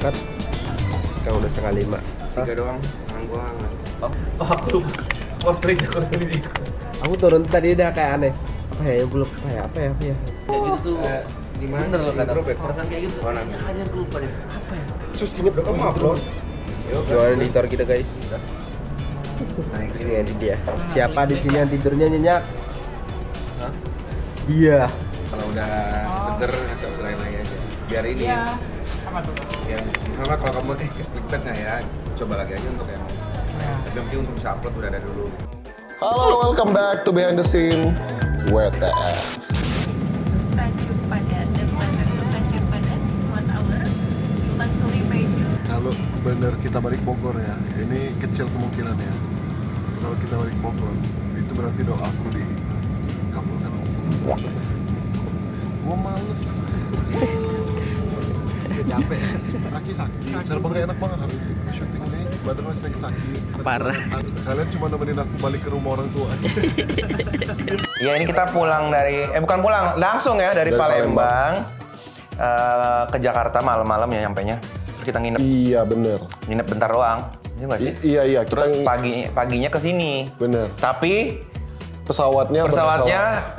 berangkat. Sekarang udah 4:30. 3 doang, tangan gua nggak. Oh, aku lupa. Course free. Aku turun tadi udah kayak aneh. Apa ya? Belum apa ya? Kayak gitu tuh. Di mana? Bener loh kata Grup ya? perasaan kayak gitu. Mana? Makanya aku lupa deh. Apa ya? Terus inget Udah kamu upload? Jualan editor kita guys. Naik Terus sini. ngedit ya. Siapa di sini yang tidurnya nyenyak? Hah? Iya. Kalau udah seger, ngasih offline lagi aja. Biar ini. Iya. Apa tuh? Yang sama kalau kamu clickbait nggak ya? Coba lagi aja untuk yang. Yang penting untuk bisa upload udah ada dulu. Halo, welcome back to Behind the Scene WTF. Stasiun Padat dan masuk ke Stasiun Padat 1 hour. Luxury Baidu. Kalau bener kita balik Bogor ya, ini kecil kemungkinannya. Kalau kita balik Bogor, itu berarti doaku dikabulkan. Gua males. Capek. Kaki sakit, serba gak enak banget hari ini. Syuting nih, badan masih sakit. Parah. Kalian cuma nemenin aku balik ke rumah orang tua aja. Ya ini kita pulang dari, bukan pulang, langsung ya dari Dari Palembang ke Jakarta malam-malam ya nyampenya. Terus kita Iya, bener. nginep bentar doang. Iya nggak sih? Iya, kita Terus paginya ke sini. bener. Tapi Pesawatnya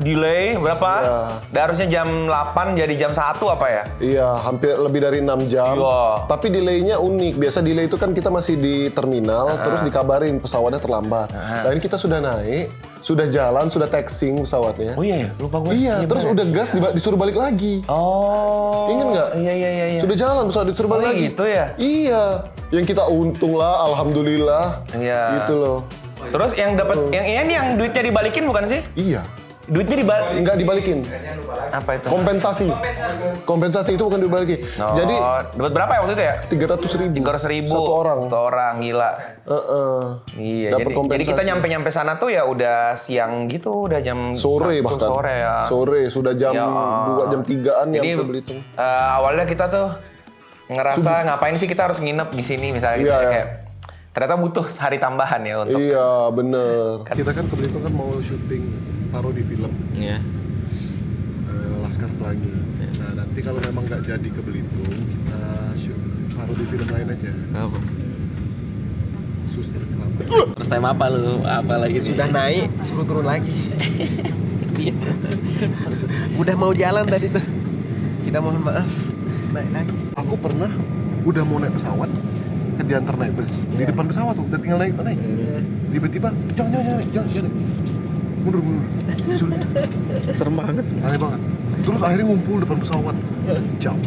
delay berapa? Iya. Harusnya jam 8 jadi jam 1 apa ya? Iya, hampir lebih dari 6 jam. Iya. Tapi delaynya unik. Biasa delay itu kan kita masih di terminal, terus dikabarin pesawatnya terlambat. Nah ini kita sudah naik, sudah jalan, sudah taxing pesawatnya. Oh iya ya, lupa gue. Iya, terus udah gas disuruh balik lagi. Oh. Ingat nggak? Iya. Sudah jalan, pesawat disuruh balik Oh, lagi. gitu ya? Iya. Yang kita untung lah, alhamdulillah. Iya. Gitu loh. Terus yang dapat yang ini yang duitnya dibalikin bukan sih? Iya. Duitnya dibalik Nggak dibalikin. apa itu? Kompensasi itu bukan dibalikin. Oh, Jadi dapat berapa ya waktu itu ya? 300.000. 300.000 Satu orang. Satu orang, gila. Dapat Iya, jadi kompensasi. kita nyampe sana tuh ya udah siang gitu, udah jam Sore 1 bahkan. sore ya. Sore, sudah jam Ya, 2, jam 3-an Jadi nyampe Belitung. awalnya kita tuh ngerasa ngapain sih kita harus nginep di sini misalnya gitu, Iya, iya. kayak ternyata butuh hari tambahan ya untuk Iya, bener. Kita kan ke Belitung kan mau syuting parodi film Iya. Laskar Pelangi. Nah nanti kalau memang nggak jadi ke Belitung, kita shoot parodi film lain aja. Apa? Suster Keramat. First time apa lu? Apa lagi nih? Sudah naik, suruh turun lagi. Udah mau jalan tadi tuh. Kita mohon maaf. Naik lagi. Aku pernah udah mau naik pesawat, kan diantar naik bus. Di depan pesawat tuh, udah tinggal naik. Tiba-tiba, jangan. Mundur. Sulit. Serem banget. Aneh banget. Terus akhirnya ngumpul depan pesawat sejam.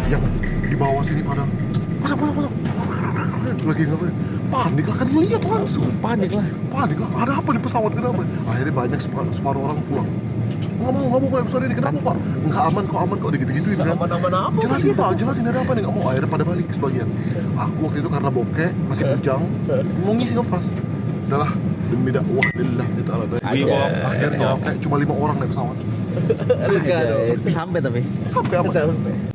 Yang di bawah sini pada pasang. Lagi ngapain? Panik lah, kan lihat langsung. Panik lah. Ada apa di pesawat, kenapa? Akhirnya banyak separuh orang pulang. Nggak mau kalau pesawat ini, kenapa Pak? Nggak aman kok, gitu-gituin kan. Aman-aman apa? Jelasin ada apa nih, nggak mau. Akhirnya pada balik sebagian. Aku waktu itu karena bokeh, masih bujang, mau ngisi nafas. Udahlah, demi dakwah lillah ta'ala. Akhirnya kayak cuma 5 orang naik pesawat. Sampai tapi. Sampai apa?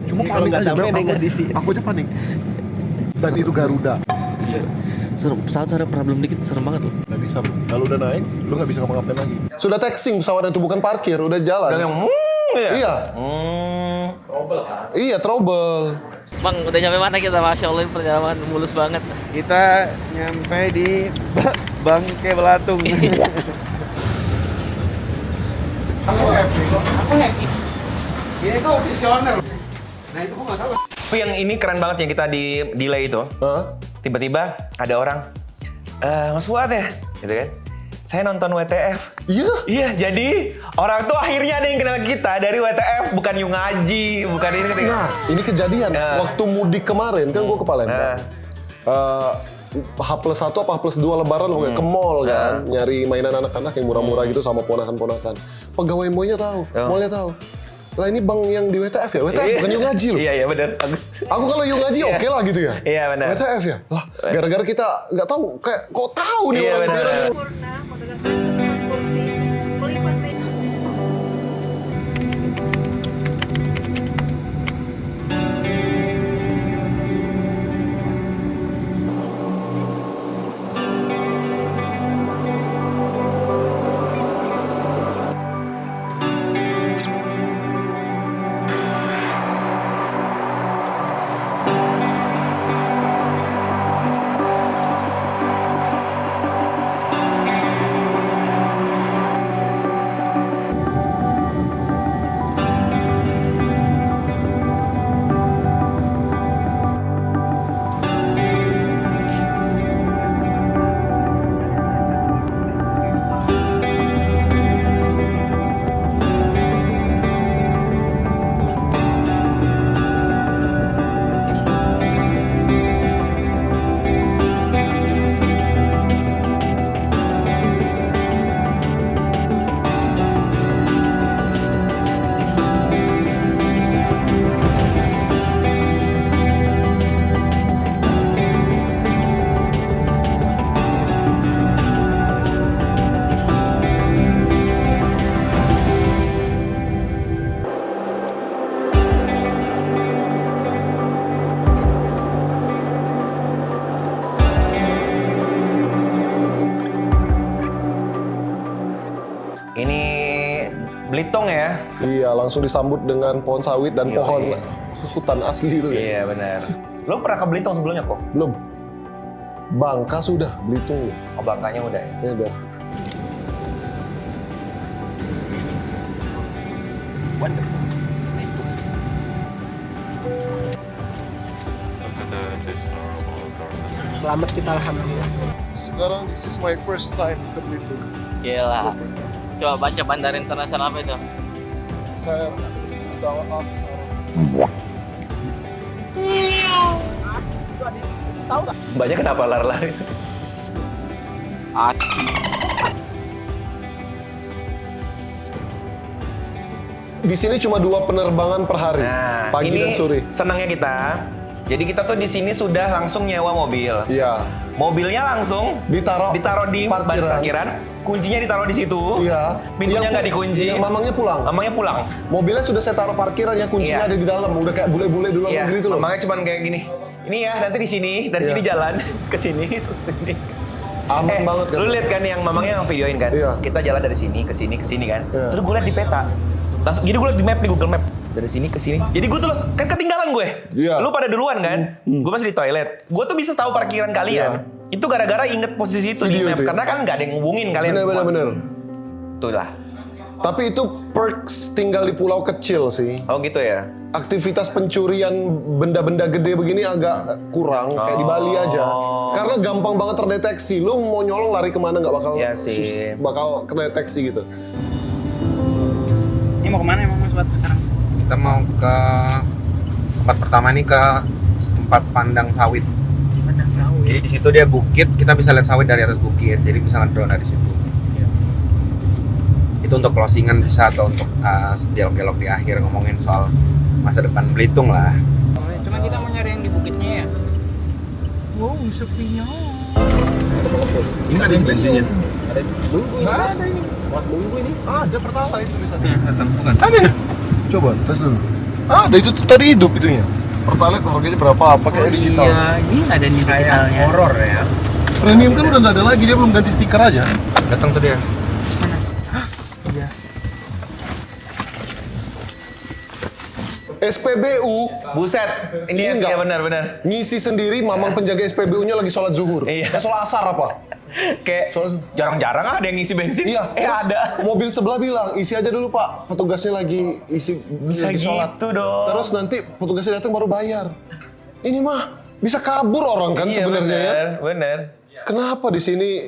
Cuma Kalau panik nggak aja, sampai, dia nggak diisi. aku aja panik. Dan itu Garuda. Serem. Pesawat ada problem dikit, serem banget loh. Nggak bisa, kalau udah naik, lu nggak bisa ngapa-ngapain lagi. Sudah taxing pesawat itu, bukan parkir, udah jalan. udah yang ya. Iya. Iya, trouble. Bang, udah nyampe mana kita? Masya Allah, ini perjalanan mulus banget. Kita nyampe di Bangke Belatung. Aku happy. Ini tuh visioner. Nah itu gua nggak tahu. Tapi yang ini keren banget yang kita di delay itu. Hah? Tiba-tiba ada orang, Mas Fuad ya, gitu kan? Saya nonton WTF. Iya. Iya, jadi orang tuh akhirnya ada yang kenal kita dari WTF, bukan Yung Ngaji, bukan ini. Nah, ini kejadian. Waktu mudik kemarin, kan gue ke Palembang. H+1 apa H+2 lebaran loh, ke mall kan. Nyari mainan anak-anak yang murah-murah gitu sama ponakan-ponakan. Pegawai mallnya tahu, mallnya tahu. Lah ini bang yang di WTF ya? WTF bukan Yung Ngaji loh. Iya, benar, bagus. Aku kalau Yung Ngaji oke lah gitu ya. Iya, benar. WTF ya? Lah, gara-gara kita nggak tahu, kayak kok tahu nih Iya, orang benar. itu. Sempurna, menggunakan tempat kursi, melipat meja. Belitung ya? Iya, langsung disambut dengan pohon sawit dan Yoi. pohon hutan asli itu ya. Iya benar. Lo pernah ke Belitung sebelumnya kok? Belum. Bangka sudah, Belitung belum. Oh Bangkanya udah ya? Ya udah. Wonderful. Selamat kita alhamdulillah. Sekarang this is my first time ke Belitung. Gila. Coba baca bandara internasional apa itu? Saya Dawa Aksara. Mbaknya kenapa lari-lari? Di sini cuma 2 penerbangan per hari, Nah, pagi ini dan sore. senangnya kita. Jadi kita tuh di sini sudah langsung nyewa mobil. Iya. Mobilnya langsung Ditaruh di parkiran. Kuncinya ditaruh di situ. Iya. Pintunya Yang- nggak dikunci. Yang mamangnya pulang. Mamanya pulang. Mobilnya sudah saya taruh parkiran, yang kuncinya Iya. ada di dalam. Udah kayak bule-bule di luar Iya. negeri itu loh. Mamanya cuman kayak gini. Ini ya nanti di sini, dari Iya. sini jalan ke sini terus ini. Aman banget kan. Lu lihat kan yang mamangnya yang videoin kan? Iya. Kita jalan dari sini ke sini kan. Iya. Terus gue liat di peta. Langsung, jadi gue liat di map nih, Google Map. Dari sini ke sini. Jadi gue terus kan ketinggalan gue. Iya. Lu pada duluan kan? Gue masih di toilet. Gue tuh bisa tahu parkiran kalian. Itu gara-gara inget posisi itu di Video map. itu ya? Karena kan nggak ada yang ngubungin kalian. Bener. Itulah. Tapi itu perks tinggal di pulau kecil sih. Oh gitu ya? Aktivitas pencurian benda-benda gede begini agak kurang, kayak di Bali aja. Karena gampang banget terdeteksi. Lu mau nyolong lari kemana nggak bakal Iya sih. bakal kedeteksi gitu. Ini mau kemana emang Mas Wat sekarang? Kita mau ke tempat pertama nih, ke tempat pandang sawit. Padang sawit. Jadi di situ dia bukit, kita bisa lihat sawit dari atas bukit. Jadi bisa ngedrone dari situ. Itu untuk closingan bisa, atau untuk dialog-dialog di akhir ngomongin soal masa depan Belitung lah. Cuma kita mau nyari yang di bukitnya ya. Wow, sepinya. Ini nggak ada bensinnya. Nggak ada ini. Wah, nunggu ini. Ada Pertalite tulisannya. Datang bukan? Ada ya? Coba tes dulu. Ada itu tadi hidup itunya. Pertalite harganya berapa? Pakai digital. Iya, ini ada nih digitalnya. Horor ya. Premium kan udah nggak ada lagi, dia belum ganti stiker aja. Datang tuh dia. Iya. SPBU Buset, ini Iya, ya nggak? benar-benar. ngisi sendiri, mamang penjaga SPBU-nya lagi sholat zuhur. Iya. Sholat asar apa? Kayak Soalnya- jarang-jarang ada yang ngisi bensin. Iya, terus ada. mobil sebelah bilang, isi aja dulu pak, petugasnya lagi isi Bisa lagi sholat. gitu dong. Terus nanti petugasnya datang baru bayar. Ini mah bisa kabur orang kan Iya, sebenarnya ya. bener. Kenapa di sini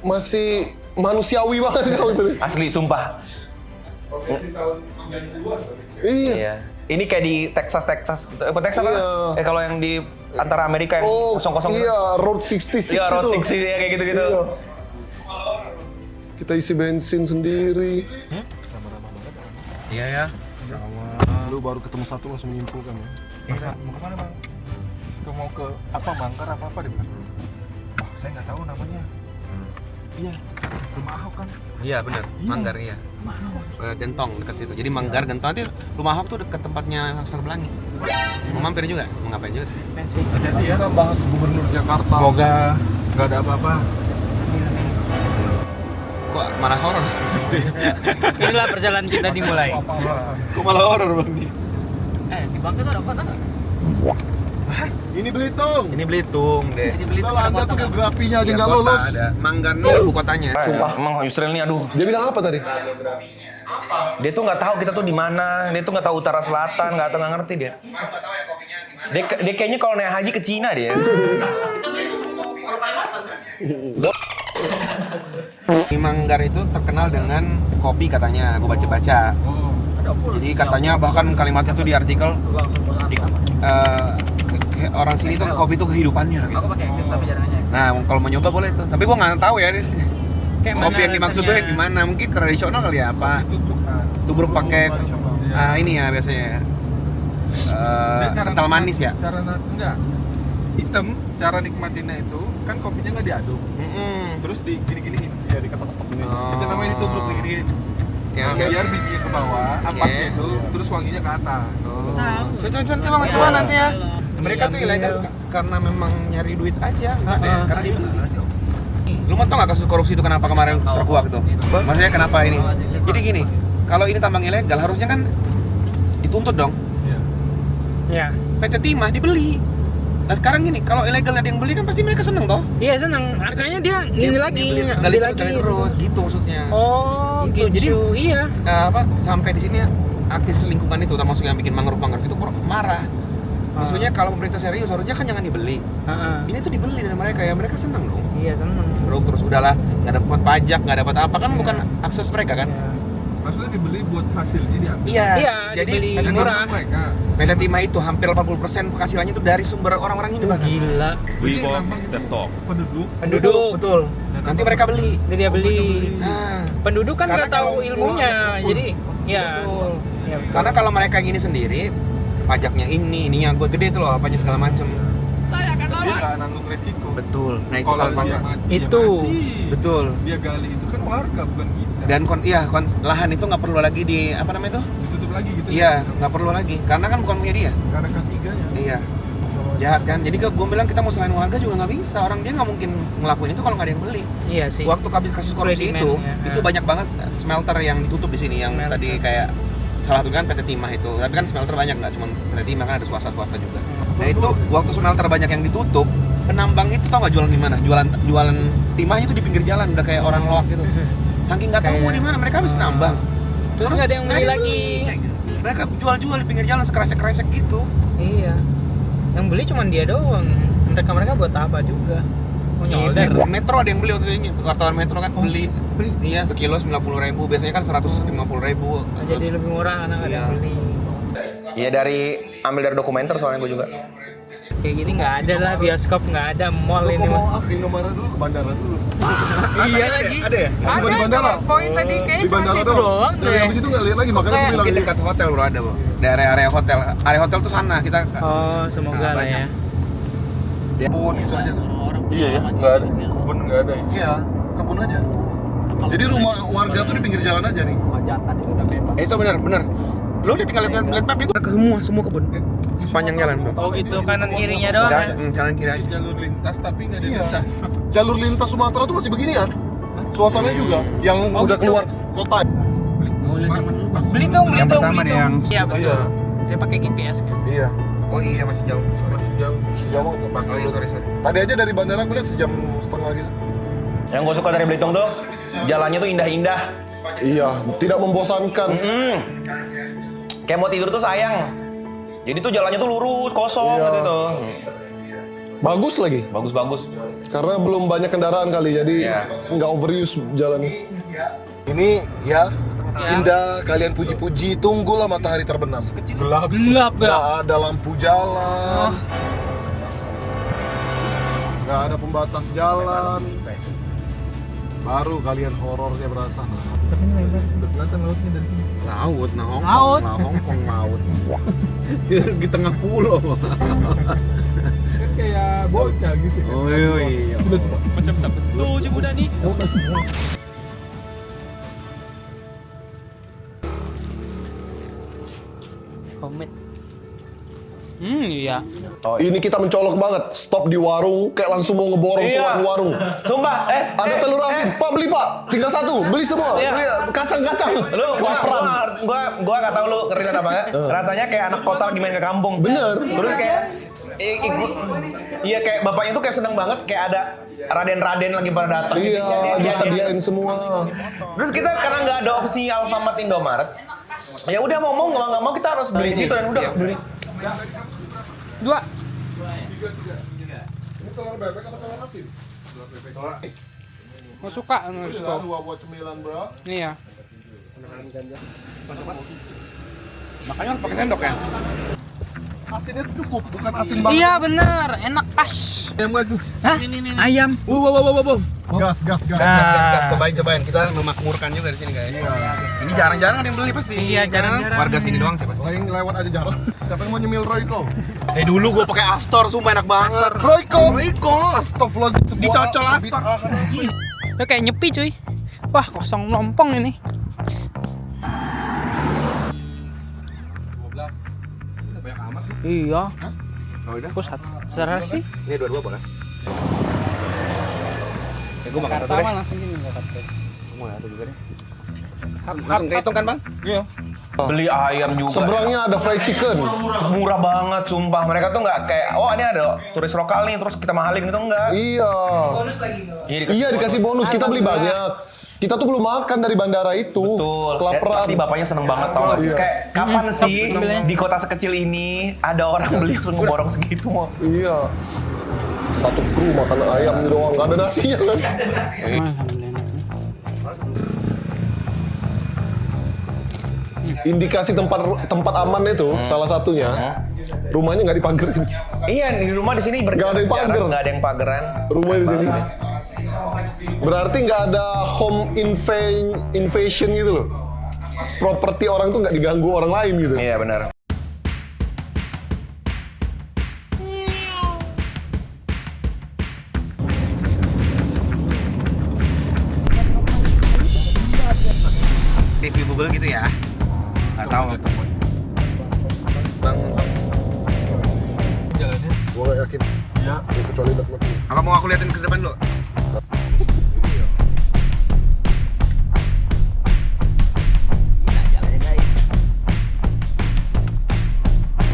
masih manusiawi banget kamu sini? Asli, sumpah. Iya. Iya. Ini kayak di Texas gitu. Texas Iya. apa? Kalau yang di antara Amerika yang Oh, kosong-kosong. iya, Road 66 Iya, Road itu. 60 ya kayak gitu-gitu. Iya. Kita isi bensin sendiri. Iya ya. Lu baru ketemu satu langsung menyimpulkan ya. Mau kemana bang? Mau ke apa Mangkar apa dia bilang? Wah saya nggak tahu namanya. Iya, rumah Ahok kan. Iya benar, Manggar iya. Gentong dekat situ. Jadi Manggar Gentong nanti rumah Ahok tuh dekat tempatnya Sastra Pelangi. Mau mampir juga? Mau ngapain juga? Jadi ya. Kita bahas gubernur Jakarta. Semoga nggak ada apa-apa. Kok malah horor? Inilah perjalanan kita dimulai. Kok malah horor Bang nih? Di Bangka tuh ada kota nggak? Ini Belitung. Ini Belitung deh. Udah lah, Anda tuh geografinya aja Iya, nggak kota lolos. ada. Manggar nih ibu kotanya. Sumpah. Emang Yusril nih aduh. Dia bilang apa tadi? Dia tuh nggak tahu kita tuh di mana. Dia tuh nggak tahu utara selatan, nggak ngerti dia. Dia kayaknya kalau naik haji ke Cina dia. Di Manggar itu terkenal dengan kopi katanya, gue baca-baca. Jadi katanya bahkan kalimatnya tuh di artikel orang sini tuh kopi itu kehidupannya gitu. Aku pakai akses tapi jarang aja. Nah kalau mau nyoba boleh tuh, tapi gue nggak tahu ya Kayak kopi yang dimaksud tuh rasanya? gimana, mungkin tradisional kali ya apa? Tubruk pakai ini ya biasanya kental manis ya. Enggak hitam, cara nikmatinnya itu kan kopinya nggak diaduk, terus di gini-gini ya diketok-ketok gini. Oh. Itu namanya ditubruk gini. Oke, Nah, oke. biar bijinya ke bawah, ampasnya itu, terus wanginya ke atas. Coba coba nanti ya. Mereka tuh ilegal karena memang nyari duit aja, nggak deh, karena dia beli. Lu mau tau nggak kasus korupsi itu kenapa kemarin terkuak tuh? Maksudnya kenapa ini? Jadi gini, kalau ini tambang ilegal harusnya kan dituntut dong. Ya. PT Timah dibeli. Nah sekarang gini, kalau ilegal ada yang beli kan pasti mereka seneng toh. Iya seneng. Harganya dia ini lagi, gali lagi terus gitu maksudnya. Oh, Gitu. gitu. Jadi, iya. Sampai di sini aktivis lingkungan itu termasuk yang bikin mangrove itu marah. Maksudnya kalau pemerintah serius harusnya kan jangan dibeli. Ini tuh dibeli dari mereka ya, mereka seneng dong. Iya seneng. Bro, terus udahlah nggak dapat pajak, nggak dapat apa kan bukan akses mereka kan? Maksudnya dibeli buat hasilnya diambil. Iya. Iya, Jadi dibeli PT murah. Mereka. PT Timah itu hampir 80% penghasilannya itu dari sumber orang-orang ini bahkan. Gila. We walk the talk. Penduduk, betul. Nanti mereka beli. Jadi dia beli. Nah, Penduduk kan Karena nggak tahu kalau- ilmunya, jadi ya. betul. Ya, betul. Karena kalau mereka yang ini sendiri, pajaknya ininya gue gede tuh loh, apanya segala macem. Dia nggak nanggung resiko. Betul. Nah itu Kalau kalau dia mati, ya Itu. mati. betul. Dia gali itu kan warga bukan kita. Dan lahan itu nggak perlu lagi apa namanya itu? Ditutup lagi gitu. Iya, nggak perlu lagi, karena kan bukan punya dia. Karena K3-nya. Iya. Jahat kan. Jadi gue bilang kita mau selain warga juga nggak bisa. Orang dia nggak mungkin ngelakuin itu kalau nggak ada yang beli. Iya sih. Waktu kasus korupsi Demand, itu, ya. itu banyak banget smelter yang ditutup di sini. Yang Smelter. tadi kayak salah satu kan PT Timah itu. Tapi kan smelter banyak, nggak cuma PT Timah, kan ada swasta juga. Nah itu waktu smelter banyak yang ditutup, penambang itu tau nggak jualan di mana? Jualan timahnya itu di pinggir jalan, udah kayak orang loak gitu. Saking nggak tahu mau di mana, mereka habis nambang. Terus nggak ada yang beli lagi. Mereka jual di pinggir jalan sekresek gitu. Iya. Yang beli cuma dia doang. Mereka buat apa juga? Mau nyolder. Metro ada yang beli waktu ini, wartawan Metro kan beli. Iya, sekilo 90.000, biasanya kan 150.000. Jadi lebih murah karena nggak ada yang Iya. beli. Iya ambil dari dokumenter soalnya gue juga. Kayak gini nggak ada lah, bioskop nggak ada, mall Lu ini. kok mau ke Indomaret dulu, ke bandara dulu. Iya lagi. Ada ya? Cuma di bandara. Poin tadi kayaknya Di cuma bandara situ doang. Dari habis itu nggak lihat lagi, makanya aku bilang Mungkin ini. dekat hotel bro ada bro. Di area hotel. Area hotel tuh sana kita. Oh, semoga lah ya. Kebun itu aja kan? Iya ya. Nggak ada. Kebun nggak ada. Ya. Iya, kebun aja. Jadi rumah warga tuh di pinggir jalan aja nih. Itu benar. Lu udah tinggal lihat map itu ke semua kebun. Sepanjang jalan bro. Oh gitu, kanan kirinya doang. Nggak Ya? ada, kanan kiri aja. Jalur lintas tapi nggak ada Iya. lintas. Jalur lintas Sumatera tuh masih begini kan? Suasananya juga, yang udah keluar kota. Beli dong, beli Yang dong. pertama beli deh dong. yang- Iya betul. Saya pakai GPS kan. Iya, Oh iya masih jauh. Masih jauh. sejauh tuh. Oh iya sorry. Tadi aja dari bandara aku lihat sejam setengah gitu. Yang gue suka dari Belitung tuh jalannya tuh indah-indah. Iya, tidak membosankan. Kayak mau tidur tuh sayang. Jadi tuh jalannya tuh lurus, kosong Iya. gitu tuh. Bagus lagi, Bagus-bagus. karena belum banyak kendaraan kali, jadi Iya. nggak overuse jalannya. Ini ya, indah, kalian puji-puji, tunggulah matahari terbenam. Gelap. Gelap ya. Nggak ada lampu jalan, nggak ada pembatas jalan. Baru kalian horornya berasa. Udah kelihatan lautnya dari sini. Laut, Laut. Hongkong laut. Di tengah pulau. Kan kayak bocah gitu kan. Oh iya. Macam tak betul je muda ni. Homemade. Iya. Ini kita mencolok banget, stop di warung, kayak langsung mau ngeborong Iya. semua ke warung. Sumpah, Ada telur asin, Pak beli Pak, tinggal satu, beli semua. Iya. Beli kacang-kacang, lu kelaparan. gua gak tau lu relate apa enggak. Rasanya kayak anak kota lagi main ke kampung. Bener. Terus kayak iya kayak bapaknya tuh kayak seneng banget kayak ada raden-raden lagi pada datang. Iya, disediain semua. Terus kita karena nggak ada opsi Alfamart Indomaret, ya udah mau nggak mau kita harus beli di situ dan udah beli. Dua. Ini telur bebek atau telur asin? Mau suka nggak suka? Dua buat cemilan bro. Nih ya. Makanya harus pakai sendok ya. Asinnya tuh cukup, bukan asin banget. Iya bener, enak pas. Ayam gua tuh. Hah? Ayam. Wow. Gas. Gas. Cobain. Kita memakmurkan juga di sini guys. Ini jarang-jarang ada yang beli pasti. Iya, jarang-jarang. Warga sini doang sih pasti. Lain lewat aja jarang. Siapa yang mau nyemil Royco? Dulu gua pakai Astor, sumpah enak banget. Royco. Astagfirullahaladzim. sebuah Dicocol Astor. bid'ah. Udah kayak nyepi cuy. Wah kosong lompong ini. 12. Banyak amat. Iya. Oh udah. Kok serah sih? Ini dua-dua boleh. Ya gua makan satu deh. langsung gini enggak Semua ya, satu juga deh. Langsung kehitung kan bang? Iya. Beli ayam juga. Seberangnya ada fried chicken. Murah banget sumpah. Mereka tuh nggak kayak oh ini ada turis lokal nih terus kita mahalin gitu enggak. Iya. Iya dikasih bonus. Kita beli banyak. Kita tuh belum makan dari bandara itu. Betul. Kelaparan. Pasti bapaknya seneng banget tau gak sih? Iya. Kayak kapan sih di kota sekecil ini ada orang beli langsung ngeborong segitu mau? Iya. Satu kru makan ayam doang, nggak ada nasinya kan? Indikasi tempat aman itu salah satunya rumahnya nggak dipagerin. Iya di rumah di sini Nggak ada yang pagar. nggak ada yang pageran. Rumahnya di sini. Berarti nggak ada home invasion gitu loh. Properti orang tuh nggak diganggu orang lain gitu. Iya benar. Review Google gitu ya? Nggak tahu. Bang, Jalannya. Gua nggak yakin. Iya. Ya, kecuali udah mati. apa mau aku liatin ke depan dulu?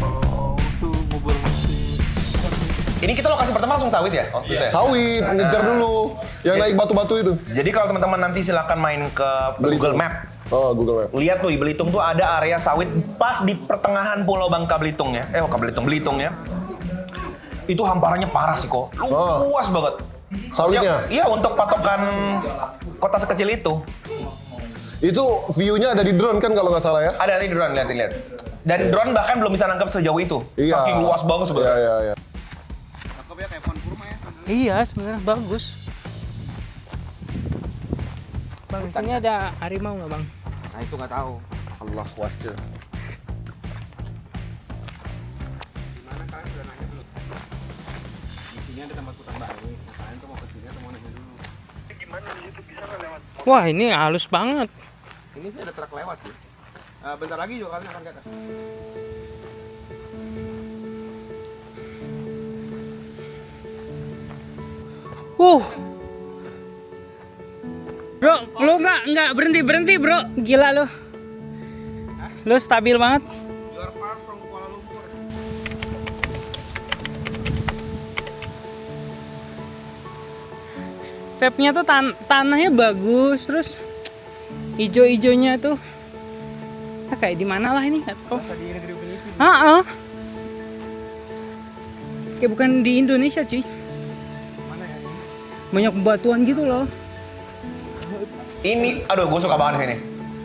Oh, tuh mobil mesin. Ini kita lokasi pertama langsung sawit ya? Waktu itu ya? Sawit, ngejar dulu. Yang naik batu-batu itu. Jadi kalau teman-teman nanti silakan main ke Google Map. Oh, Google Map. Lihat tuh di Belitung tuh ada area sawit pas di pertengahan Pulau Bangka Belitung ya. Belitung ya. Itu hamparannya parah sih kok. Luas banget. Sawitnya? Iya untuk patokan kota sekecil itu. Itu view-nya ada di drone kan kalau nggak salah ya? Ada di drone, lihat. Dan drone bahkan belum bisa nangkep sejauh itu. Iya. Saking luas banget sebenarnya. Iya. Cakep ya kayak pohon kurma ya. Iya, sebenarnya bagus. Bang, ini ada harimau nggak bang? Nah itu nggak tahu. Allah wasir. Gimana kalian udah nanya dulu? Di sini ada tempat putar balik. Nah, kalian tuh mau ke sini atau mau nanya dulu? Gimana di situ bisa nggak lewat? Wah, ini halus banget. Ini sih ada truk lewat sih. Bentar lagi juga kalian akan ke atas. Bro, lu nggak berhenti bro, gila lu. Lu stabil banget. You are far from Kuala Lumpur. Vape-nya tuh tanahnya bagus, terus ijo-ijonya tuh. Kayak di mana lah ini nggak tahu. Kayak bukan di Indonesia cuy. Mana ya ini? Banyak batuan gitu loh. Ini, aduh gue suka banget sini.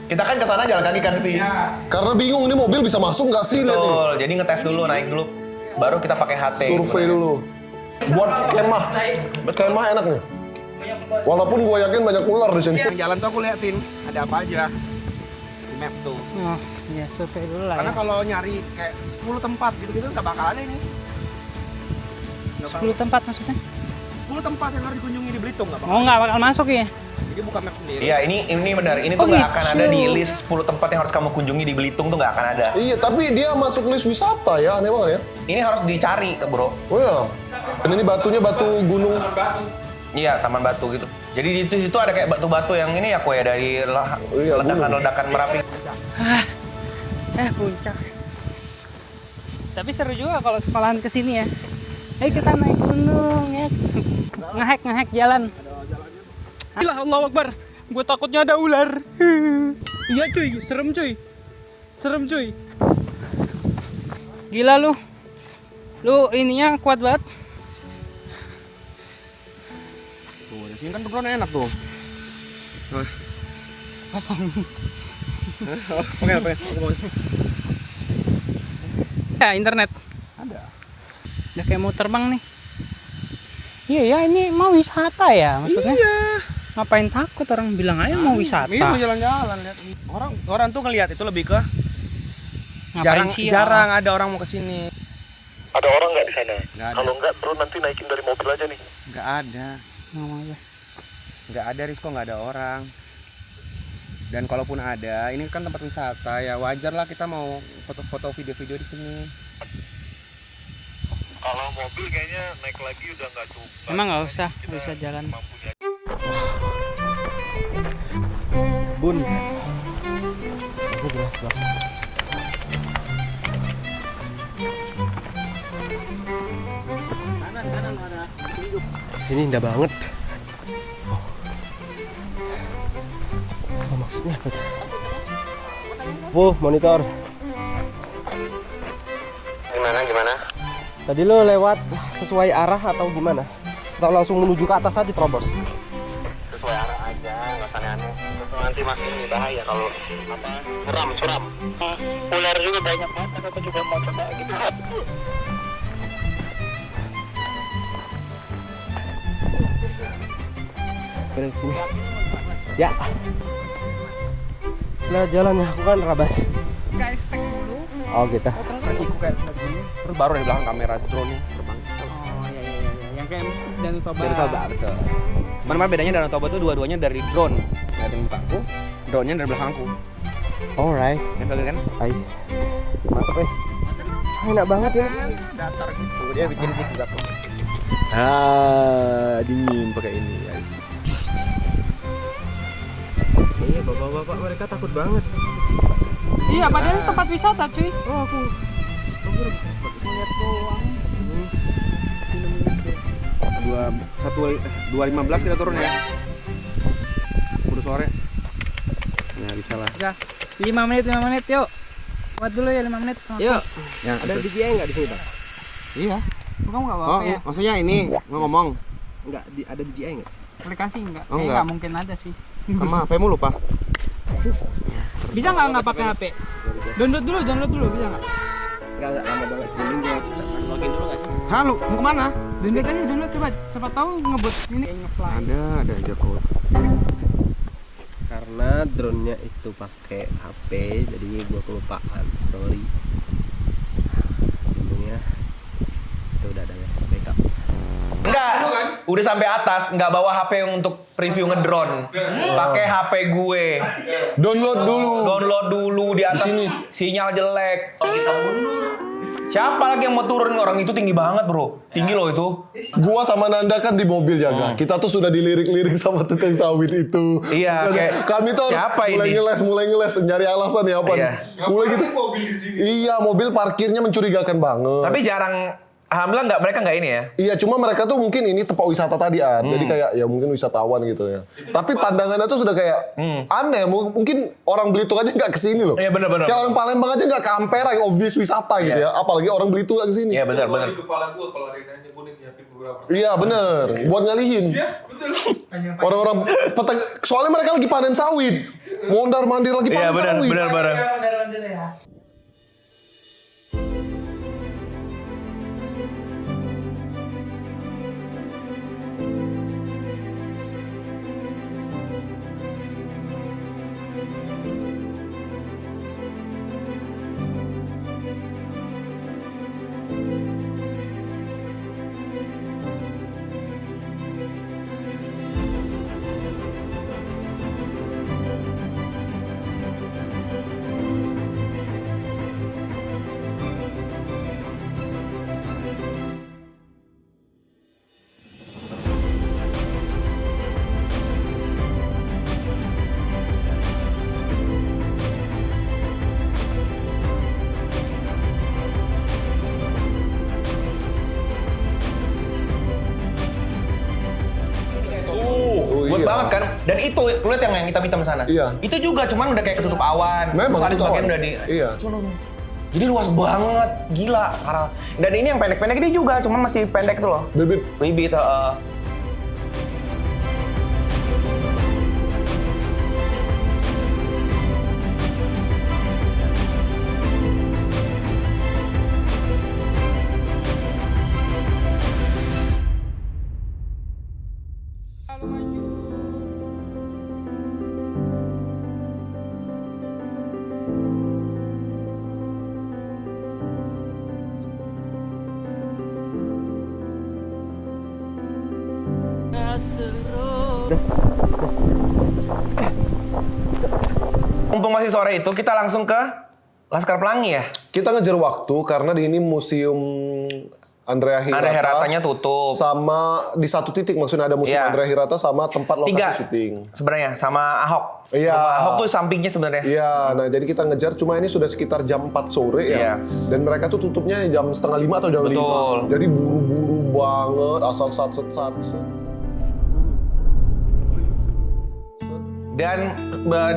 Kita kan kesana jalan kaki kan, Vi? Karena bingung ini mobil bisa masuk nggak sih? Lihat nih. Betul, jadi ngetes dulu, naik dulu. Baru kita pakai HT. Survei dulu. Buat kemah enak nih. Walaupun gue yakin banyak ular di sini. Yang jalan tuh aku liatin ada apa aja di map tuh. Oh, ya survei dulu lah Karena ya. kalau nyari kayak 10 tempat gitu-gitu nggak bakal ada ini. 10 tempat maksudnya? 10 tempat yang harus dikunjungi di Belitung nggak bakal. Oh, nggak bakal masuk ya? Jadi buka map sendiri. Iya, ini benar. Ini tuh Oh, nggak gitu. akan ada di list 10 tempat yang harus kamu kunjungi di Belitung tuh nggak akan ada. Iya, tapi dia masuk list wisata ya, aneh banget ya. Ini harus dicari, bro. Oh ya. Dan ini batunya batu gunung. Iya, Taman Batu gitu. Jadi di situ ada kayak batu-batu yang ini ya, kok ya dari Iya, ledakan-ledakan Merapi. Puncak. Tapi seru juga kalau sekolahan kesini ya. Ayo kita naik gunung ya. Ngehack jalan. Gila, Allahu Akbar. Gue takutnya ada ular. Iya cuy, serem cuy. Gila lu. Lu ininya kuat banget. Tuh, di sini kan drone enak tuh. Pasang. Oke. Ya, internet. Ada. Udah kayak mau terbang nih. Iya ya, ini mau wisata ya maksudnya. Iya. Ngapain takut, orang bilang aja mau wisata. Ini mau jalan-jalan lihat. Orang tuh ngelihat itu lebih ke Ngapain sih ya? jarang ada orang mau kesini. Ada orang nggak di sana? Nggak ada. Kalau nggak, drone nanti naikin dari mobil aja nih. Nggak ada. Ngomong aja. Nggak ada, Rizko, nggak ada orang. Dan kalaupun ada, ini kan tempat wisata ya wajar lah kita mau foto-foto video-video di sini. Kalau mobil kayaknya naik lagi udah nggak cukup. Emang nggak usah jalan. kebun. Ini jelas banget. Sini indah banget. Oh, maksudnya apa tuh? Oh, monitor. Gimana? Tadi lo lewat sesuai arah atau gimana? Atau langsung menuju ke atas aja, Probos? Sesuai arah aja, nggak usah aneh-aneh. Terus nanti masih bahaya kalau suram. Ular juga banyak banget, aku juga mau coba gitu. Dari sini. Ya. Nah, jalannya aku kan Rabas. Nggak expect dulu. Oh, gitu. Aku kayak begini. Terus baru dari belakang kamera drone terbang. Oh iya. Yang kayak Danau Toba. Dari Toba, betul. Cuman bedanya Danau Toba tuh dua-duanya dari drone. Ngeliatin mukaku, drone-nya dari belakangku. Alright. Kan bagus kan? Hai. Mantap, enak banget ya. Datar gitu. Dia bikin tik juga tuh. Dingin pakai ini, guys. Iya, bapak-bapak mereka takut banget. Iya, padahal tempat wisata, cuy. Oh, aku Lihat doang. 2.15 kita turun ya. Udah sore. Nah, bisa lah. Udah. 5 menit, yuk. Buat dulu ya 5 menit. Yuk. Yang Ada DJI nggak di sini, Bang? Iya. Kamu nggak Oh, apa-apa ya? maksudnya ini mau ngomong Enggak, ada DJI nggak? Aplikasi enggak? Oh, Kayaknya enggak. nggak mungkin ada sih. sama HP-mu lupa. Bisa nggak pakai HP? Download dulu, bisa nggak? Enggak lama banget. Mending gua login dulu nggak sih? Halo, mau kemana? Download coba. Siapa tahu ngebut ini nge-fly. Ada aja kok. Karena drone-nya itu pakai HP, jadi gua kelupaan. Sorry. Untungnya itu udah ada ya backup. Enggak, udah sampai atas, nggak bawa HP untuk preview ngedrone. Pakai HP gue. Download dulu Di atas sini. sinyal jelek. Kita mundur. Siapa lagi yang mau turun? Orang itu tinggi banget, bro. Tinggi loh itu. Gua sama Nanda kan di mobil jaga. Kita tuh sudah dilirik-lirik sama tukang sawit itu. Iya, Dan kayak, kami tuh harus siapa mulai ngeles, nyari alasan ya apa. Iya. Mulai gitu. mobil di sini. Iya, mobil parkirnya mencurigakan banget. Tapi jarang, alhamdulillah mereka nggak ini ya. Iya, cuma mereka tuh mungkin ini tempat wisata tadi Jadi kayak ya mungkin wisatawan gitu ya. Tapi pandangannya tuh sudah kayak aneh. Mungkin orang Belitung aja nggak kesini loh. Iya, bener-bener. Kayak orang Palembang aja nggak ke Ampera yang obvious wisata gitu ya. Apalagi orang Belitung nggak kesini. Iya, benar-benar. Di kepala gua kalau ada yang nanya gua nih nyiapin beberapa. Iya bener, buat ngalihin. Iya, betul. Orang-orang soalnya mereka lagi panen sawit. Mondar mandir lagi Iya, panen sawit. benar. Buat iya. banget kan. Dan itu, lu lihat yang hitam-hitam sana. Iya. Itu juga, cuman udah kayak ketutup awan. Memang, Terus ada ketutup sebagian awan. udah di... Iya. Jadi luas banget, gila. Parah. Dan ini yang pendek-pendek ini juga, cuman masih pendek tuh loh. Bibit. Bibit, Mumpung masih sore itu, kita langsung ke Laskar Pelangi ya? Kita ngejar waktu karena di ini museum Andrea Hiratanya tutup. Sama di satu titik maksudnya ada musim Andrea Hirata sama tempat lokasi syuting. Sebenarnya sama Ahok. Iya. Ahok tuh sampingnya sebenarnya. Iya, nah jadi kita ngejar cuma ini sudah sekitar jam 4 sore ya. Dan mereka tuh tutupnya jam 4:30 atau jam 5. Jadi buru-buru banget asal sat. Dan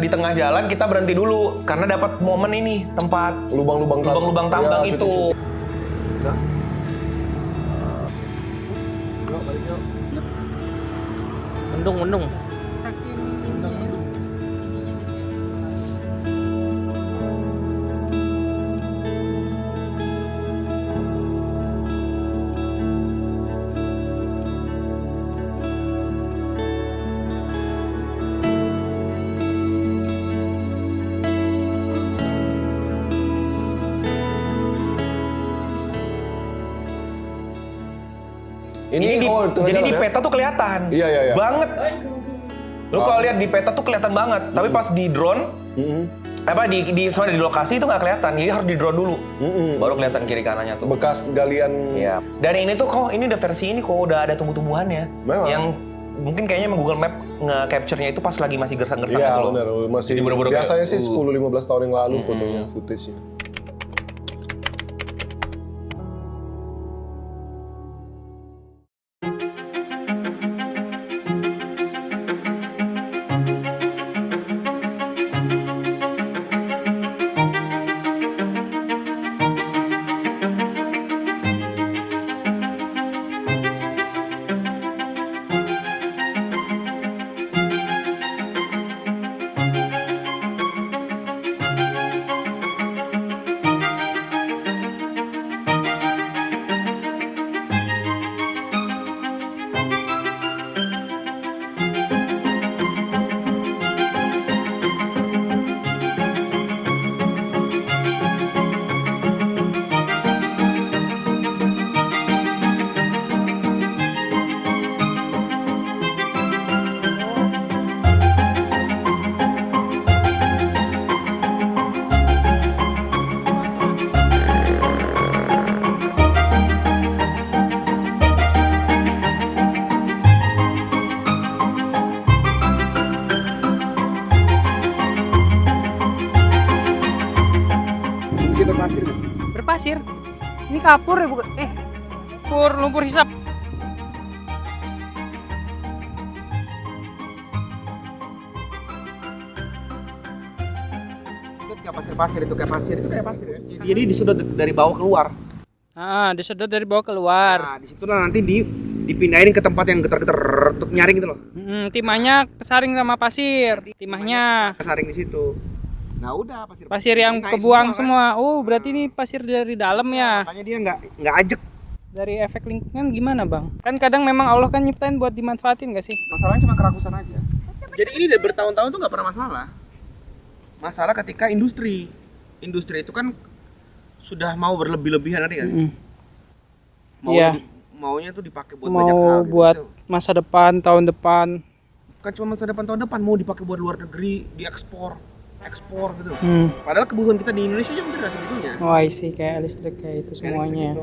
di tengah jalan kita berhenti dulu karena dapat momen ini tempat lubang-lubang tambang itu. Mendung. Ini jadi di peta tuh kelihatan. Iya. Banget. Lu kalau lihat di peta tuh kelihatan banget, tapi pas di drone di lokasi itu nggak kelihatan, jadi harus di drone dulu, baru kelihatan kiri kanannya tuh. Bekas galian. Iya. Dan ini tuh ini udah versi ini udah ada tumbuh-tumbuhannya. Memang. Yang mungkin kayaknya Google Map nge-capture-nya itu pas lagi masih gersang-gersang gitu loh. Iya benar, masih. Biasanya sih 10-15 tahun yang lalu fotonya, footage-nya. Berpasir. Ini kapur ya bukan? Lumpur hisap. Pasir itu kayak pasir ya. Jadi disudut dari bawah keluar. Disudut dari bawah keluar. Nah, di situ nanti dipindahin ke tempat yang getar-getar untuk nyaring gitu loh. Timahnya kesaring sama pasir. Timahnya kesaring di situ. Nah, udah pasir yang kebuang semua. Oh, berarti ini pasir dari dalam ya. Makanya dia nggak ajek. Dari efek lingkungan gimana, Bang? Kan kadang memang Allah kan nyiptain buat dimanfaatin gak sih? Masalahnya cuma kerakusan aja. Jadi ini udah bertahun-tahun tuh nggak pernah masalah. Masalah ketika industri itu kan sudah mau berlebih-lebihan tadi kan. Maunya tuh dipakai buat banyak hal gitu. Buat masa depan, tahun depan. Kan cuma masa depan, tahun depan, mau dipakai buat luar negeri, diekspor gitu. Padahal kebutuhan kita di Indonesia juga mungkin nggak segitunya. Oh, I see, kayak listrik kayak itu semuanya.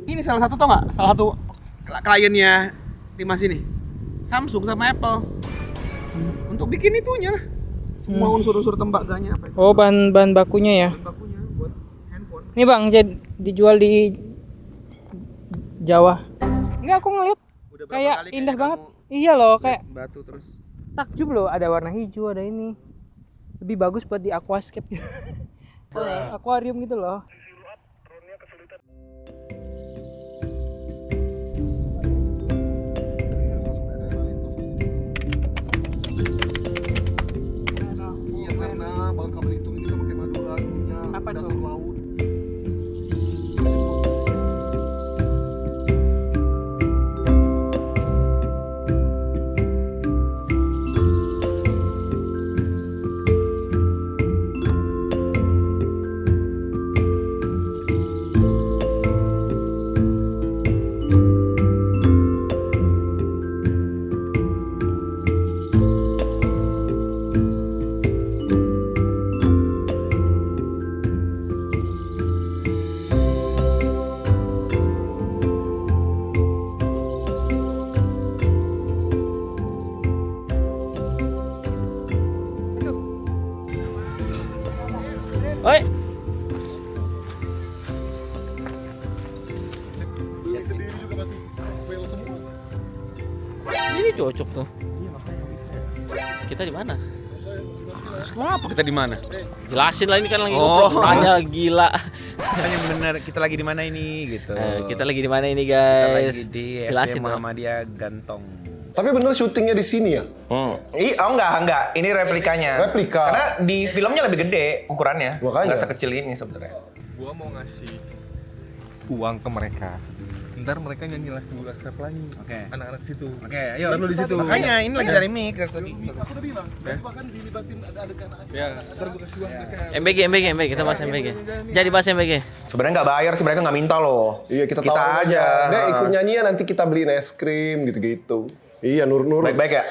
Ini salah satu salah satu kliennya Timas ini, Samsung sama Apple. Untuk bikin itunya lah. Semua unsur-unsur tembaganya apa itu. Oh, bahan bakunya ya. Bahan bakunya buat handphone. Ini Bang, dijual di Jawa. Enggak, aku ngeliat kayak indah banget. Iya loh, kayak batu terus. Takjub loh, ada warna hijau, ada ini. Lebih bagus buat di aquascape gitu. Akuarium gitu loh. Iya, karena Bangka Belitung ini sama kayak Madura dulunya. Apa dasar tuh? laut. kayak cocok tuh. Iya makanya bisa. Kita di mana? Apa kita di mana? Jelasin lah, ini kan lagi Oh. nanya gila. Yang benar, kita lagi di mana ini gitu. Kita lagi di mana ini Kita guys? lagi di Jelasin SD dong. Muhammadiyah Gantong. Tapi bener syutingnya di sini ya? Enggak. Ini replikanya. Replika. Karena di filmnya lebih gede ukurannya. Makanya. Nggak sekecil ini sebenarnya. Gua mau ngasih uang ke mereka. Ntar mereka nyanyi lagu Laskar Pelangi. Oke. Anak-anak situ. Oke, ayo. Ntar lu di situ. Makanya ini lagi dari mic dari tadi. Aku udah bilang, nanti bahkan dilibatin ada adegan. Ya, ntar gua kasih uang mereka. MBG, kita bahas MBG. Jadi bahas MBG. Sebenarnya nggak bayar sih, mereka nggak minta loh. Iya kita Kita tawarin aja. Dek ikut nyanyian nanti kita beliin es krim gitu-gitu. Iya Nur. Baik-baik ya.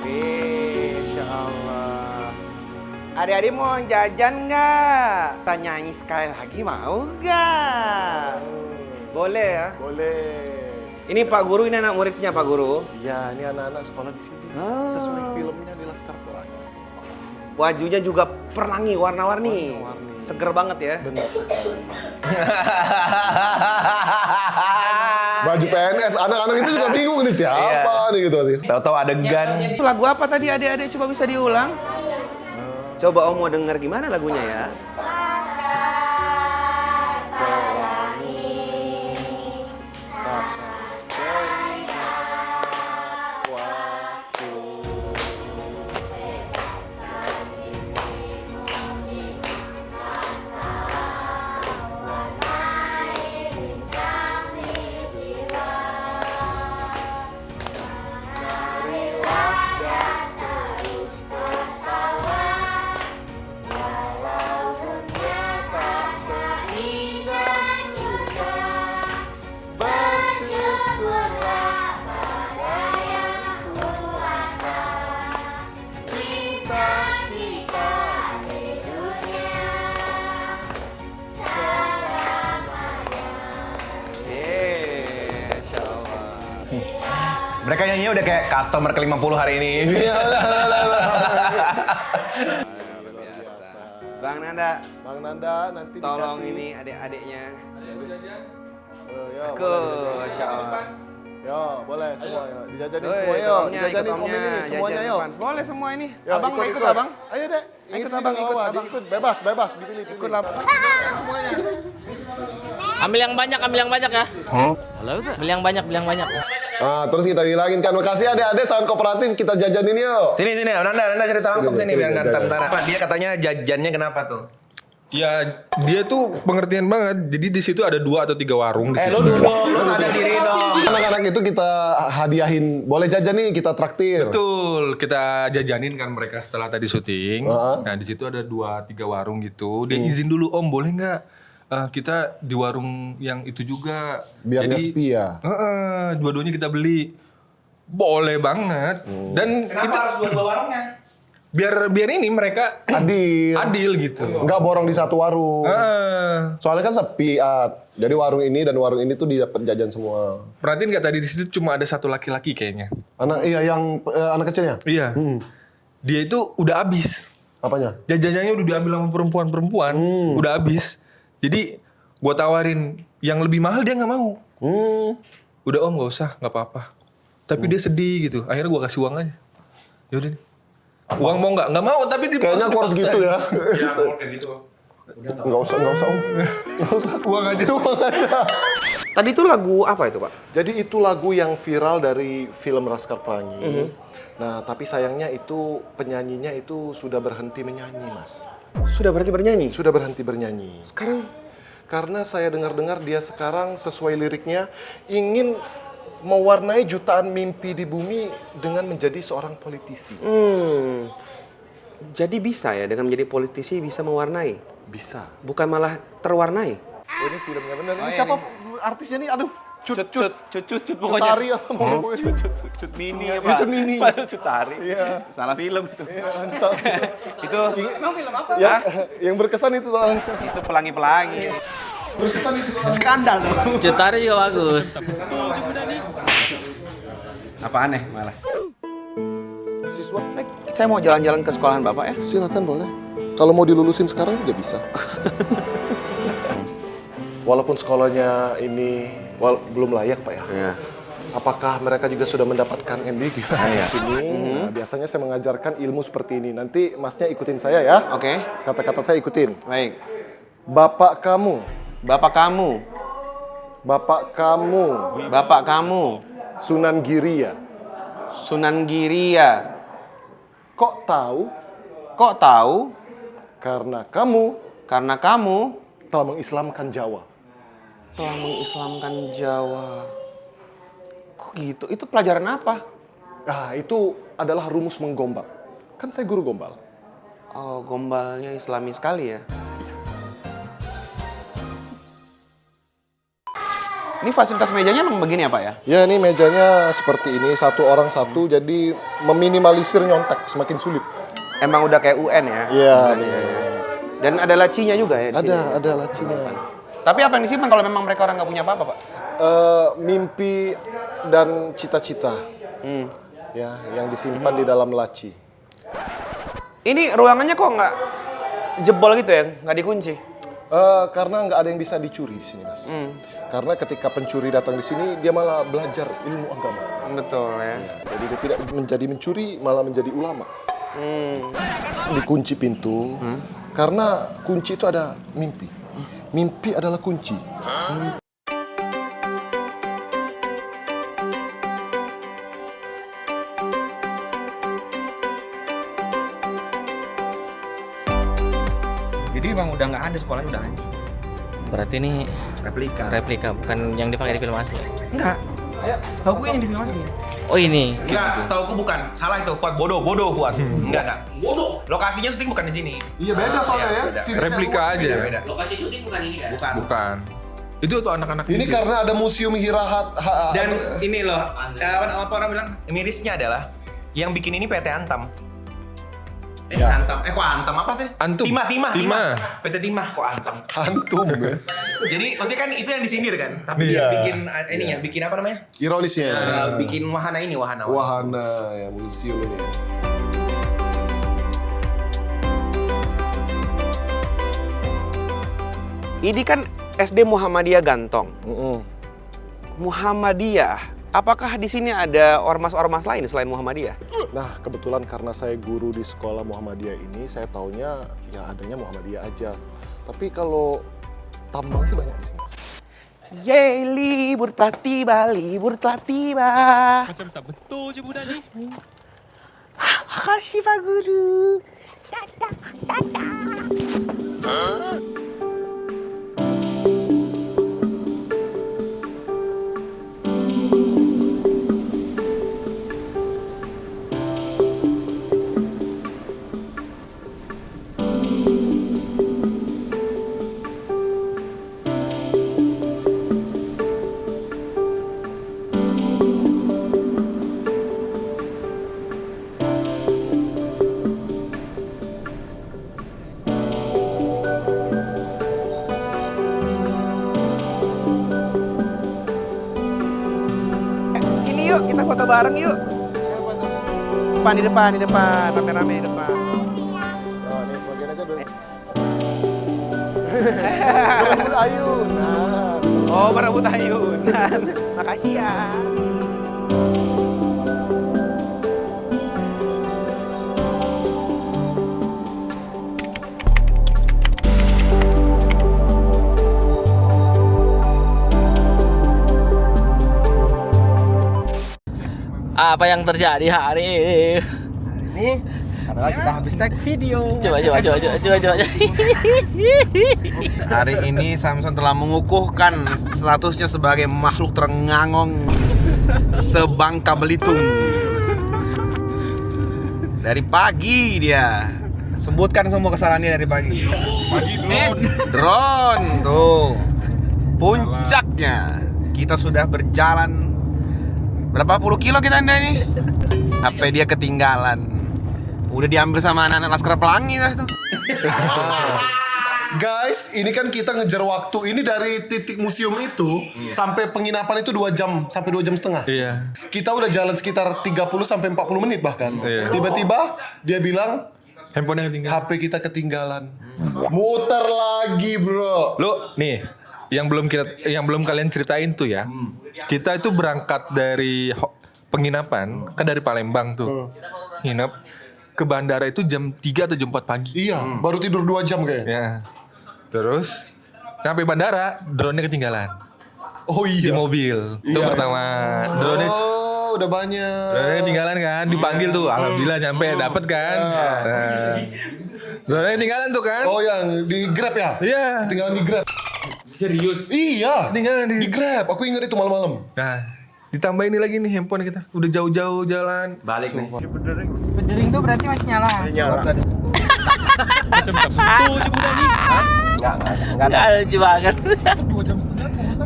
Insya Allah. Adik-adik mau jajan nggak? Kita nyanyi sekali lagi mau nggak? Boleh ya? Boleh. Ini Pak Guru, ini anak muridnya Pak Guru. Iya ini anak-anak sekolah di sini. Ah. Sesuai filmnya di Laskar Pelangi. Bajunya juga pelangi, warna-warni. Seger banget ya. Benar sekali. Baju PNS, anak-anak itu juga bingung nih siapa nih gitu. Tahu-tahu adegan. Itu lagu apa tadi adik-adik? Coba bisa diulang? Coba Om mau denger gimana lagunya ya? Mereka nyanyinya udah kayak customer ke-50 hari ini. Iya Biasa. Bang Nanda, Bang Nanda nanti tolong dikasih. ini adik-adiknya. Ya, Aku, Insya Allah. Ya, boleh semua ya. Dijajanin Woi, semua yuk. tolongnya, ikut Dijajanin omnya, komen ini semuanya jajan yuk. depan. Boleh semua ini. Ya, Abang mau ikut abang? Ayo dek. Ikut abang, ikut abang. Ikut bebas, dipilih. Ikut lah. Ambil yang banyak ya. Ambil yang banyak. Nah, terus kita bilangin kan, makasih adik-adik sound kooperatif kita jajanin yuk. Sini, Nanda cerita langsung Sini, sini biar sini, nggak jajan. ntar. Dia katanya jajannya kenapa tuh? Ya, dia tuh pengertian banget. Jadi di situ ada 2 atau 3 warung di situ. Lu duduk, lu sadar diri dong. Anak-anak itu kita hadiahin, boleh jajan nih, kita traktir. Betul, kita jajanin kan mereka setelah tadi syuting. Heeh. Nah, di situ ada 2-3 warung gitu. Dia izin dulu, Om, boleh nggak kita di warung yang itu juga? Biar nggak sepi ya. Dua-duanya kita beli. Boleh banget. Dan Kenapa kita harus dua warungnya? biar ini mereka adil gitu. Nggak borong di satu warung. Heeh. Soalnya kan sepi, jadi warung ini dan warung ini tuh didapat jajan semua. Perhatiin nggak tadi di situ cuma ada satu laki-laki kayaknya. Yang anak kecilnya? Iya. Dia itu udah habis. Apanya? Jajanannya udah diambil sama perempuan-perempuan, udah habis. Jadi gua tawarin yang lebih mahal dia nggak mau. Udah Om nggak usah, nggak apa-apa. Tapi dia sedih gitu. Akhirnya gua kasih uang aja. Yaudah nih. Uang mau nggak? Nggak mau. Tapi dia Kayaknya aku harus gitu ya. Ya, kayak gitu. Nggak usah Om. Nggak usah. Uang aja. Tadi itu lagu apa itu Pak? Jadi itu lagu yang viral dari film Laskar Pelangi. Nah, tapi sayangnya itu penyanyinya itu sudah berhenti menyanyi, Mas. Sudah berhenti bernyanyi? Sudah berhenti bernyanyi. Sekarang? Karena saya dengar-dengar dia sekarang sesuai liriknya ingin mewarnai jutaan mimpi di bumi dengan menjadi seorang politisi. Jadi bisa ya dengan menjadi politisi bisa mewarnai? Bisa. Bukan malah terwarnai? Oh, ini filmnya bener. Ini siapa artisnya nih? Aduh. cut pokoknya. Tari ya, pokoknya. Cut mini apa? Cut mini. Cut tari. Iya. Salah film itu. Iya, Itu Emang film apa? ya, yang berkesan itu soalnya. itu pelangi-pelangi. Berkesan itu. Skandal tuh. Cutari juga bagus. Apa aneh malah? Siswa, Saya mau jalan-jalan ke sekolahan Bapak ya. silakan boleh. Kalau mau dilulusin sekarang juga bisa. Walaupun sekolahnya ini belum layak Pak ya. Iya. Apakah mereka juga sudah mendapatkan MBG di sini? Nah, biasanya saya mengajarkan ilmu seperti ini. Nanti Masnya ikutin saya ya. Oke. Kata-kata saya ikutin. Baik. Bapak kamu. Bapak kamu. Bapak kamu. Bapak kamu. Sunan Giria. Sunan Giria. Kok tahu? Kok tahu? Karena kamu Karena kamu telah mengislamkan Jawa. telah mengislamkan Jawa. Kok gitu? Itu pelajaran apa? Nah, itu adalah rumus menggombal. Kan saya guru gombal. Oh, gombalnya Islami sekali ya. Ini fasilitas mejanya emang begini ya Pak ya? Ya, ini mejanya seperti ini, satu orang satu, jadi meminimalisir nyontek, semakin sulit. Emang udah kayak UN ya? Iya. Dan ada lacinya juga ya di sini? Ada lacinya. Tapi apa yang disimpan kalau memang mereka orang nggak punya apa-apa Pak? Mimpi dan cita-cita. Ya, yang disimpan di dalam laci. Ini ruangannya kok nggak jebol gitu ya? Nggak dikunci? Karena nggak ada yang bisa dicuri di sini, Mas. Karena ketika pencuri datang di sini, dia malah belajar ilmu agama. Betul ya. Jadi dia tidak menjadi mencuri, malah menjadi ulama. Dikunci pintu, karena kunci itu ada mimpi. Mimpi adalah kunci. Jadi emang udah nggak ada sekolahnya, udah hancur. Berarti ini Replika. bukan yang dipakai di film asli. Enggak. Tahu gue ini di film asli. Oh ini. Enggak, setahu aku bukan. Salah itu, Fuad. Bodoh Fuad. Enggak. Bodoh. Lokasinya syuting bukan di sini. Iya beda soalnya ya. beda. Siripnya Replika luas. aja. Beda. Lokasi syuting bukan ini kan? Bukan. Itu tuh anak-anak Ini karena ada museum Hirahat. Dan ini loh, apa orang bilang, mirisnya adalah yang bikin ini PT Antam. Antam. Kok Antam apa sih? Antum. Timah. Timah. PT Timah kok Antam. Antum ya. Jadi maksudnya kan itu yang disindir kan, tapi Iya. bikin ininya, bikin apa namanya? Ironisnya. Bikin wahana ini, wahana. Wahana ya, museum ini. Ini kan SD Muhammadiyah Gantong. Muhammadiyah. Apakah di sini ada ormas-ormas lain selain Muhammadiyah? Nah, kebetulan karena saya guru di sekolah Muhammadiyah ini, saya taunya ya adanya Muhammadiyah aja. Tapi kalau tambang sih banyak di sini. Yeay, libur telah tiba. Macam tak betul je budak ni. Makasih Pak Guru. Sini yuk, kita foto bareng yuk. Di depan, rame-rame di depan. Nah, ini sebagian aja dulu. Berebut ayun. Nah, Oh, berebut ayunan. Makasih ya. Apa yang terjadi hari ini? Ini adalah kita habis tag video. Coba. Hari ini Samson telah mengukuhkan statusnya sebagai makhluk terengangong sebangka Belitung. Dari pagi dia. Sebutkan semua kesalahannya dari pagi. Drone tuh. Puncaknya. Kita sudah berjalan berapa puluh kilo kita ini? HP dia ketinggalan. Udah diambil sama anak-anak Laskar Pelangi dah tuh. Guys, ini kan kita ngejar waktu. Ini dari titik museum itu sampai penginapan itu 2 jam sampai 2 jam setengah. Iya. Kita udah jalan sekitar 30 sampai 40 menit bahkan. Iya. Tiba-tiba dia bilang Handphonenya ketinggalan. HP kita ketinggalan. Muter lagi, bro. Lu nih, yang belum kalian ceritain tuh ya. Kita itu berangkat dari penginapan, kan dari Palembang tuh. Nginep ke bandara itu jam 3 atau jam 4 pagi. Iya, baru tidur 2 jam kayaknya. Ya. Terus sampai bandara, drone-nya ketinggalan Oh di iya. mobil. Itu Iya. pertama. Drone-nya Udah banyak. drone-nya ketinggalan kan, dipanggil tuh. Alhamdulillah nyampe dapet kan. Nah, drone-nya ketinggalan tuh kan. Oh, yang di Grab ya? Iya. Ketinggalan di Grab. Serius? Iya. Ketinggalan Di Grab. Aku ingat itu malam-malam. Nah, ditambah ini lagi nih handphone kita. Udah jauh-jauh jalan. Balik nih. Bedering tuh berarti masih nyala. Enggak ada. Lucu banget. 2 jam setengah ternyata.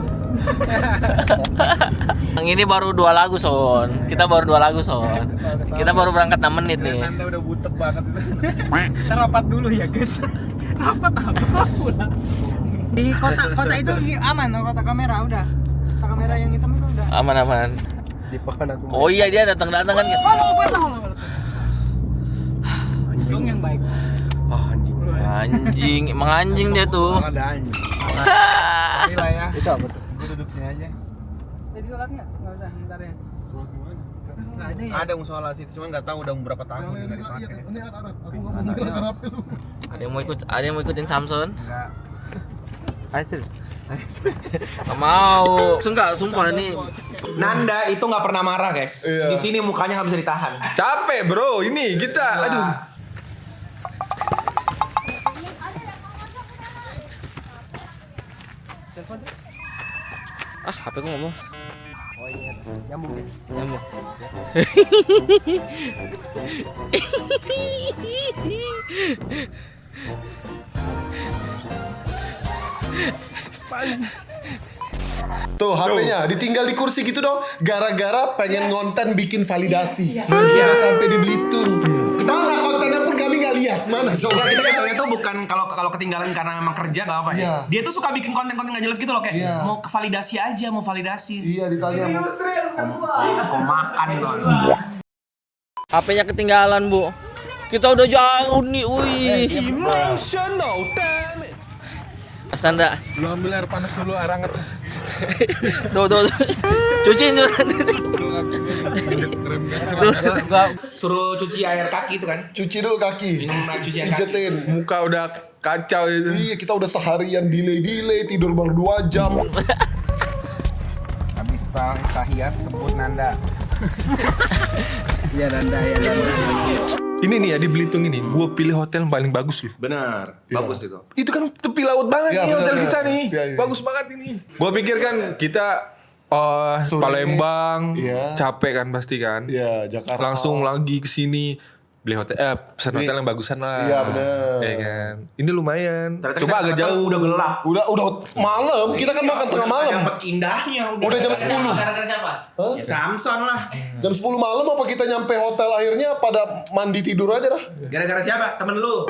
Yang ini baru 2 lagu Son. Kita baru 2 lagu Son. Kita baru berangkat 6 menit nih. Anda udah butek banget itu. Kita rapat dulu ya guys. Rapat apa pula? Di kota itu aman, kota kamera udah. Kota kamera yang hitam itu udah. Aman. Di pohon aku. Oh iya dia datang kan. Halo. Dong yang baik. Anjing, emang anjing dia tuh. Ada anjing. Inilah ya. Itu apa tuh? Gue duduk sini aja. Jadi sholat nggak? Nggak usah, bentar ya. Nggak ada ya? Ada musola situ, cuman nggak tahu udah berapa tahun nggak dipakai. Ini ada. Aku nggak mau bilang kenapa lu. Ada yang mau ikutin Samson? Enggak. Hasil. Gak mau. Enggak, sumpah ini. Nanda itu nggak pernah marah guys. Iya. Di sini mukanya nggak bisa ditahan. Capek bro, ini kita. Aduh. HP ku ngomong. Oh ini nyambung ya. Nyambung. Tuh HP-nya ditinggal di kursi gitu dong. Gara-gara pengen ngonten bikin validasi. Sudah sampai di Belitung. Mana kontennya pun kami nggak lihat. Mana coba? Kita keselnya tuh bukan kalau ketinggalan karena memang kerja gak apa ya. Iya. Dia tuh suka bikin konten-konten gak jelas gitu loh kayak Iya. mau validasi aja, mau validasi. Iya ditanya mau. Kok makan loh. HP-nya ketinggalan, Bu. Kita udah jauh nih, wih. Emotional damn it. Mas Anda. Lu ambil air panas dulu, air hangat. Tuh. Cuciin. Suruh cuci air kaki itu kan. Cuci dulu kaki. Minum air cuci air kaki. Pijetin. Muka udah kacau itu. Iya kita udah seharian delay tidur baru 2 jam. Habis tahiyat sebut Nanda. Iya Nanda ya. Ini nih ya di Belitung ini, gue pilih hotel yang paling bagus loh. Benar, bagus itu. Itu kan tepi laut banget Iya, nih hotel benar, kita benar. nih. Iya, iya. Bagus banget ini. Gue pikir kan kita Sore. Palembang, Iya. capek kan pasti kan. Iya Jakarta. Langsung lagi ke sini beli hotel, pesan hotel yang bagusan lah. Iya, bener. Iya kan. Ini lumayan. Ternyata Coba kita agak jauh. udah gelap. Udah malam. Kita kan makan tengah malam. Dapat indahnya Udah jam 10. Gara-gara siapa? Ya, Samson lah. Jam 10 malam apa kita nyampe hotel akhirnya pada mandi tidur aja dah. Gara-gara siapa? Temen lu.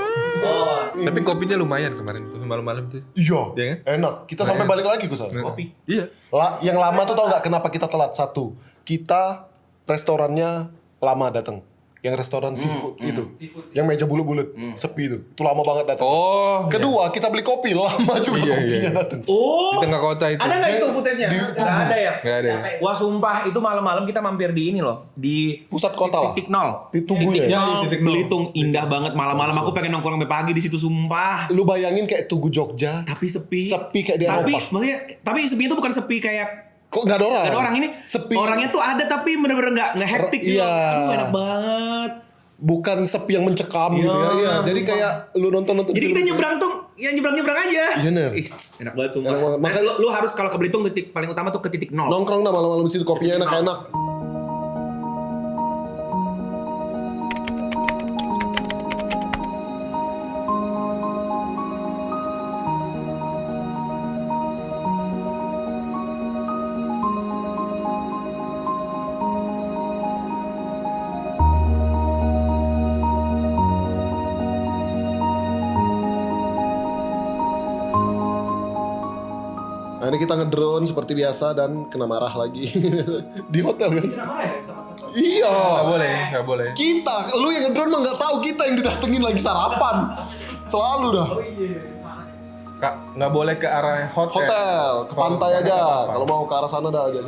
Tapi kopinya lumayan kemarin tuh malam-malam tuh. Iya. Iya kan? Enak. Kita sampai balik lagi Kusal. Kopi. Iya. Yang lama tuh tau nggak kenapa kita telat? Satu, kita restorannya lama datang. Yang restoran seafood itu, yang meja bulut-bulut, sepi itu lama banget datang. Oh. Kedua, kita beli kopi, lama juga Iya, kopinya iya. datang. Oh. Di tengah kota itu. Ada nggak itu footage-nya? Nggak ada ya? Nggak ada. Wah sumpah itu malam-malam kita mampir di ini loh di Pusat kota lah. titik nol. Di Tugu titik ya? nol. Belitung indah banget malam-malam. Aku pengen nongkrong sampai pagi di situ sumpah. Lu bayangin kayak Tugu Jogja, Tapi sepi. sepi kayak di Tapi Eropa. maksudnya tapi sepi itu bukan sepi kayak Kok nggak ada orang? nggak ada orang ini. Sepi. Orangnya tuh ada tapi bener-bener nggak hektik gitu. Iya. Aduh enak banget. Bukan sepi yang mencekam gitu ya. Iya. Jadi kayak lu nonton Jadi kita nyebrang tuh, ya nyebrang aja. Iya, bener. Ih, enak banget sumpah. Enak banget. Makanya lu harus kalau ke Belitung titik paling utama tuh ke titik nol. nongkrong dah malam-malam di situ, kopinya enak-enak. ini kita ngedrone seperti biasa dan kena marah lagi di hotel kan? Iya. Nggak boleh. Kita, lu yang ngedrone mah nggak tahu kita yang didatengin lagi sarapan. Selalu dah. Kak, nggak boleh ke arah Hotel, ke pantai aja. Kalau mau ke arah sana dah aja.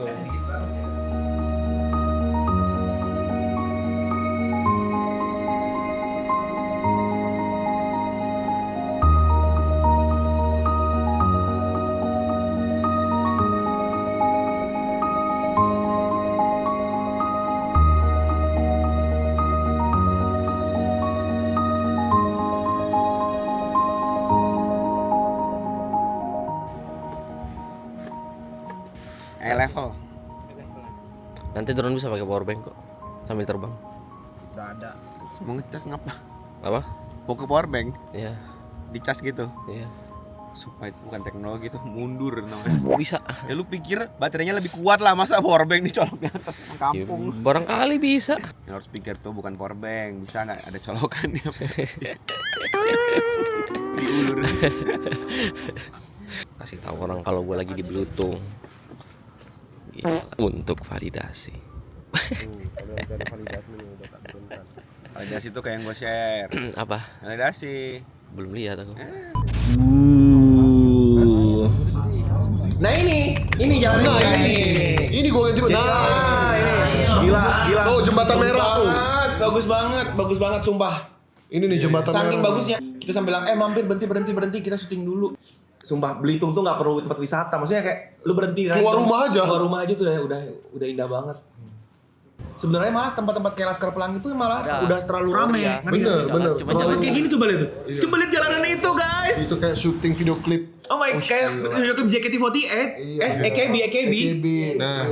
Level. Nanti drone bisa pakai power bank kok sambil terbang. Udah ada. Mau ngecas ngapa? Apa? Mau ke power bank, Iya. dicas gitu. Iya. Supaya itu bukan teknologi itu mundur namanya. Kok bisa? Ya lu pikir baterainya lebih kuat lah, masa power bank dicolok di atas Ya, kampung. barangkali bisa. Yang harus pikir tuh bukan power bank, bisa nggak ada colokannya. Diulur. Kasih tahu orang kalau gue lagi di Blutung. Gila, untuk validasi. Kalau udah ada validasi nih udah tak turunkan. Validasi tuh kayak yang gue share. Apa? Validasi. Belum lihat aku. Nah ini jalannya. Nah ini gue ganti. Nah ini. Gila. Oh jembatan merah tuh. Bagus banget sumpah. Ini nih jembatan Saking merah. bagusnya kita sambil bilang mampir berhenti kita syuting dulu. Sumpah Belitung tuh nggak perlu tempat wisata, maksudnya kayak lu berhenti Keluar rumah aja. Keluar rumah aja tuh udah indah banget. Sebenarnya malah tempat-tempat kayak Laskar Pelangi itu malah udah terlalu ramai. Bener. Jalan kayak gini tuh itu. Coba lihat jalanan itu guys. Itu kayak syuting video klip. Oh my, kayak video klip JKT48. AKB. Nah.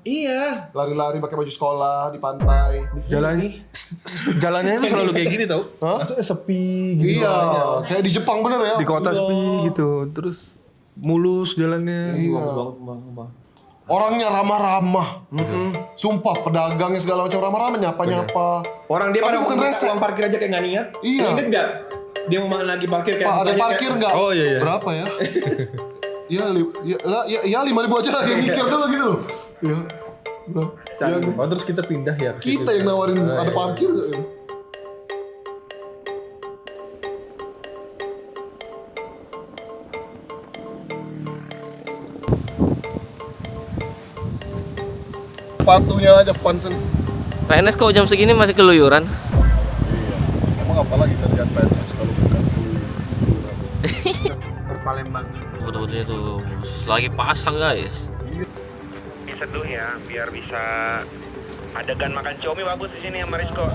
Iya. Lari-lari pakai baju sekolah di pantai. Jalannya itu selalu kayak gini tau. Maksudnya sepi gitu. Iya, kayak di Jepang bener ya. Di kota sepi gitu. Terus mulus jalannya. Iya. Orangnya ramah-ramah. Sumpah pedagangnya segala macam ramah-ramah, nyapa-nyapa. Orang dia Tapi pada bukan minta rese. uang parkir aja kayak nggak niat. Iya. Ingat nggak? Dia mau lagi parkir kayak Pak ada mukanya parkir nggak? Oh, iya. Berapa ya? Ya 5.000 aja lah, yang mikir dulu gitu loh. Ya. Oh, terus kita pindah ya ke situ. Kita yang nawarin ada parkir nggak? Sepatunya aja Vansen. PNS kok jam segini masih keluyuran? Iya. Emang apa lagi kerjaan PNS kalau bukan Palembang. Foto-fotonya tuh lagi pasang guys. Seduh ya, biar bisa adegan makan cumi bagus di sini ya Marisko.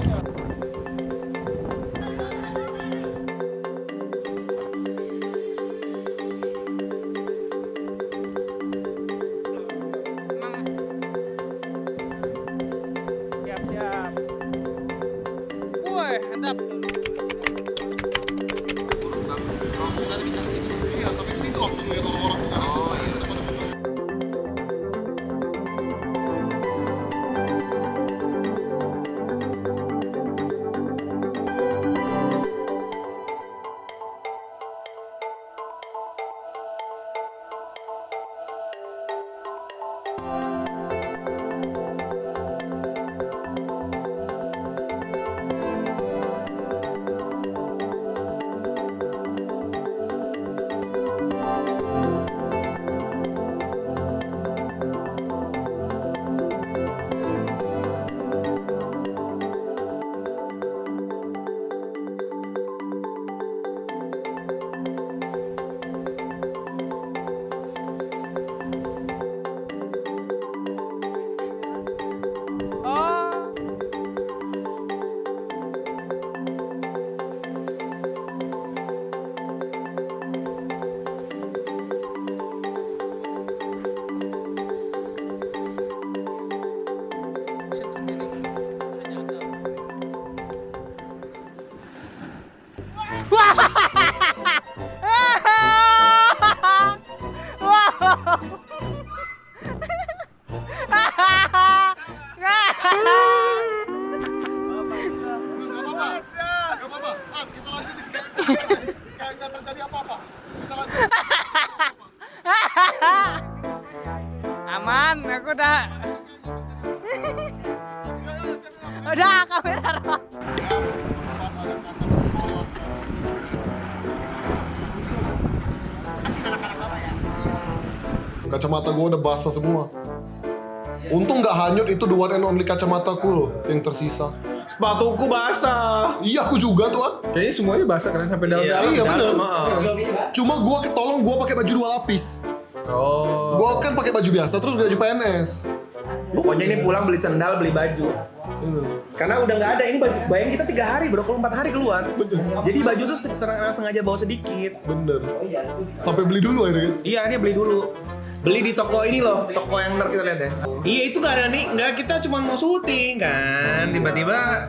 Siap. Woi, handap. Iya, tapi singkong kalau orang bicara. Oh iya. Kayak nggak terjadi apa-apa. Kita lanjut. Udah kamera roll. Kacamata gue udah basah semua. Untung nggak hanyut, itu the one and only kacamataku loh yang tersisa. Sepatuku basah. Iya, aku juga tuh kan. Kayaknya semuanya basah karena sampai dalam-dalam. Iya bener. Maaf. Cuma gue ketolong, gue pakai baju 2 lapis. Oh. Gue kan pakai baju biasa terus baju PNS. Pokoknya ini pulang beli sendal, beli baju. Karena udah nggak ada, ini baju. Bayang kita 3 hari, bro, kalau 4 hari keluar. Jadi baju tuh sengaja bawa sedikit. Bener. Sampai beli dulu akhirnya. Iya, dia beli dulu. Beli di toko ini loh, toko yang ntar kita lihat ya. Iya, itu nggak ada nih, nggak, kita cuma mau syuting kan. Tiba-tiba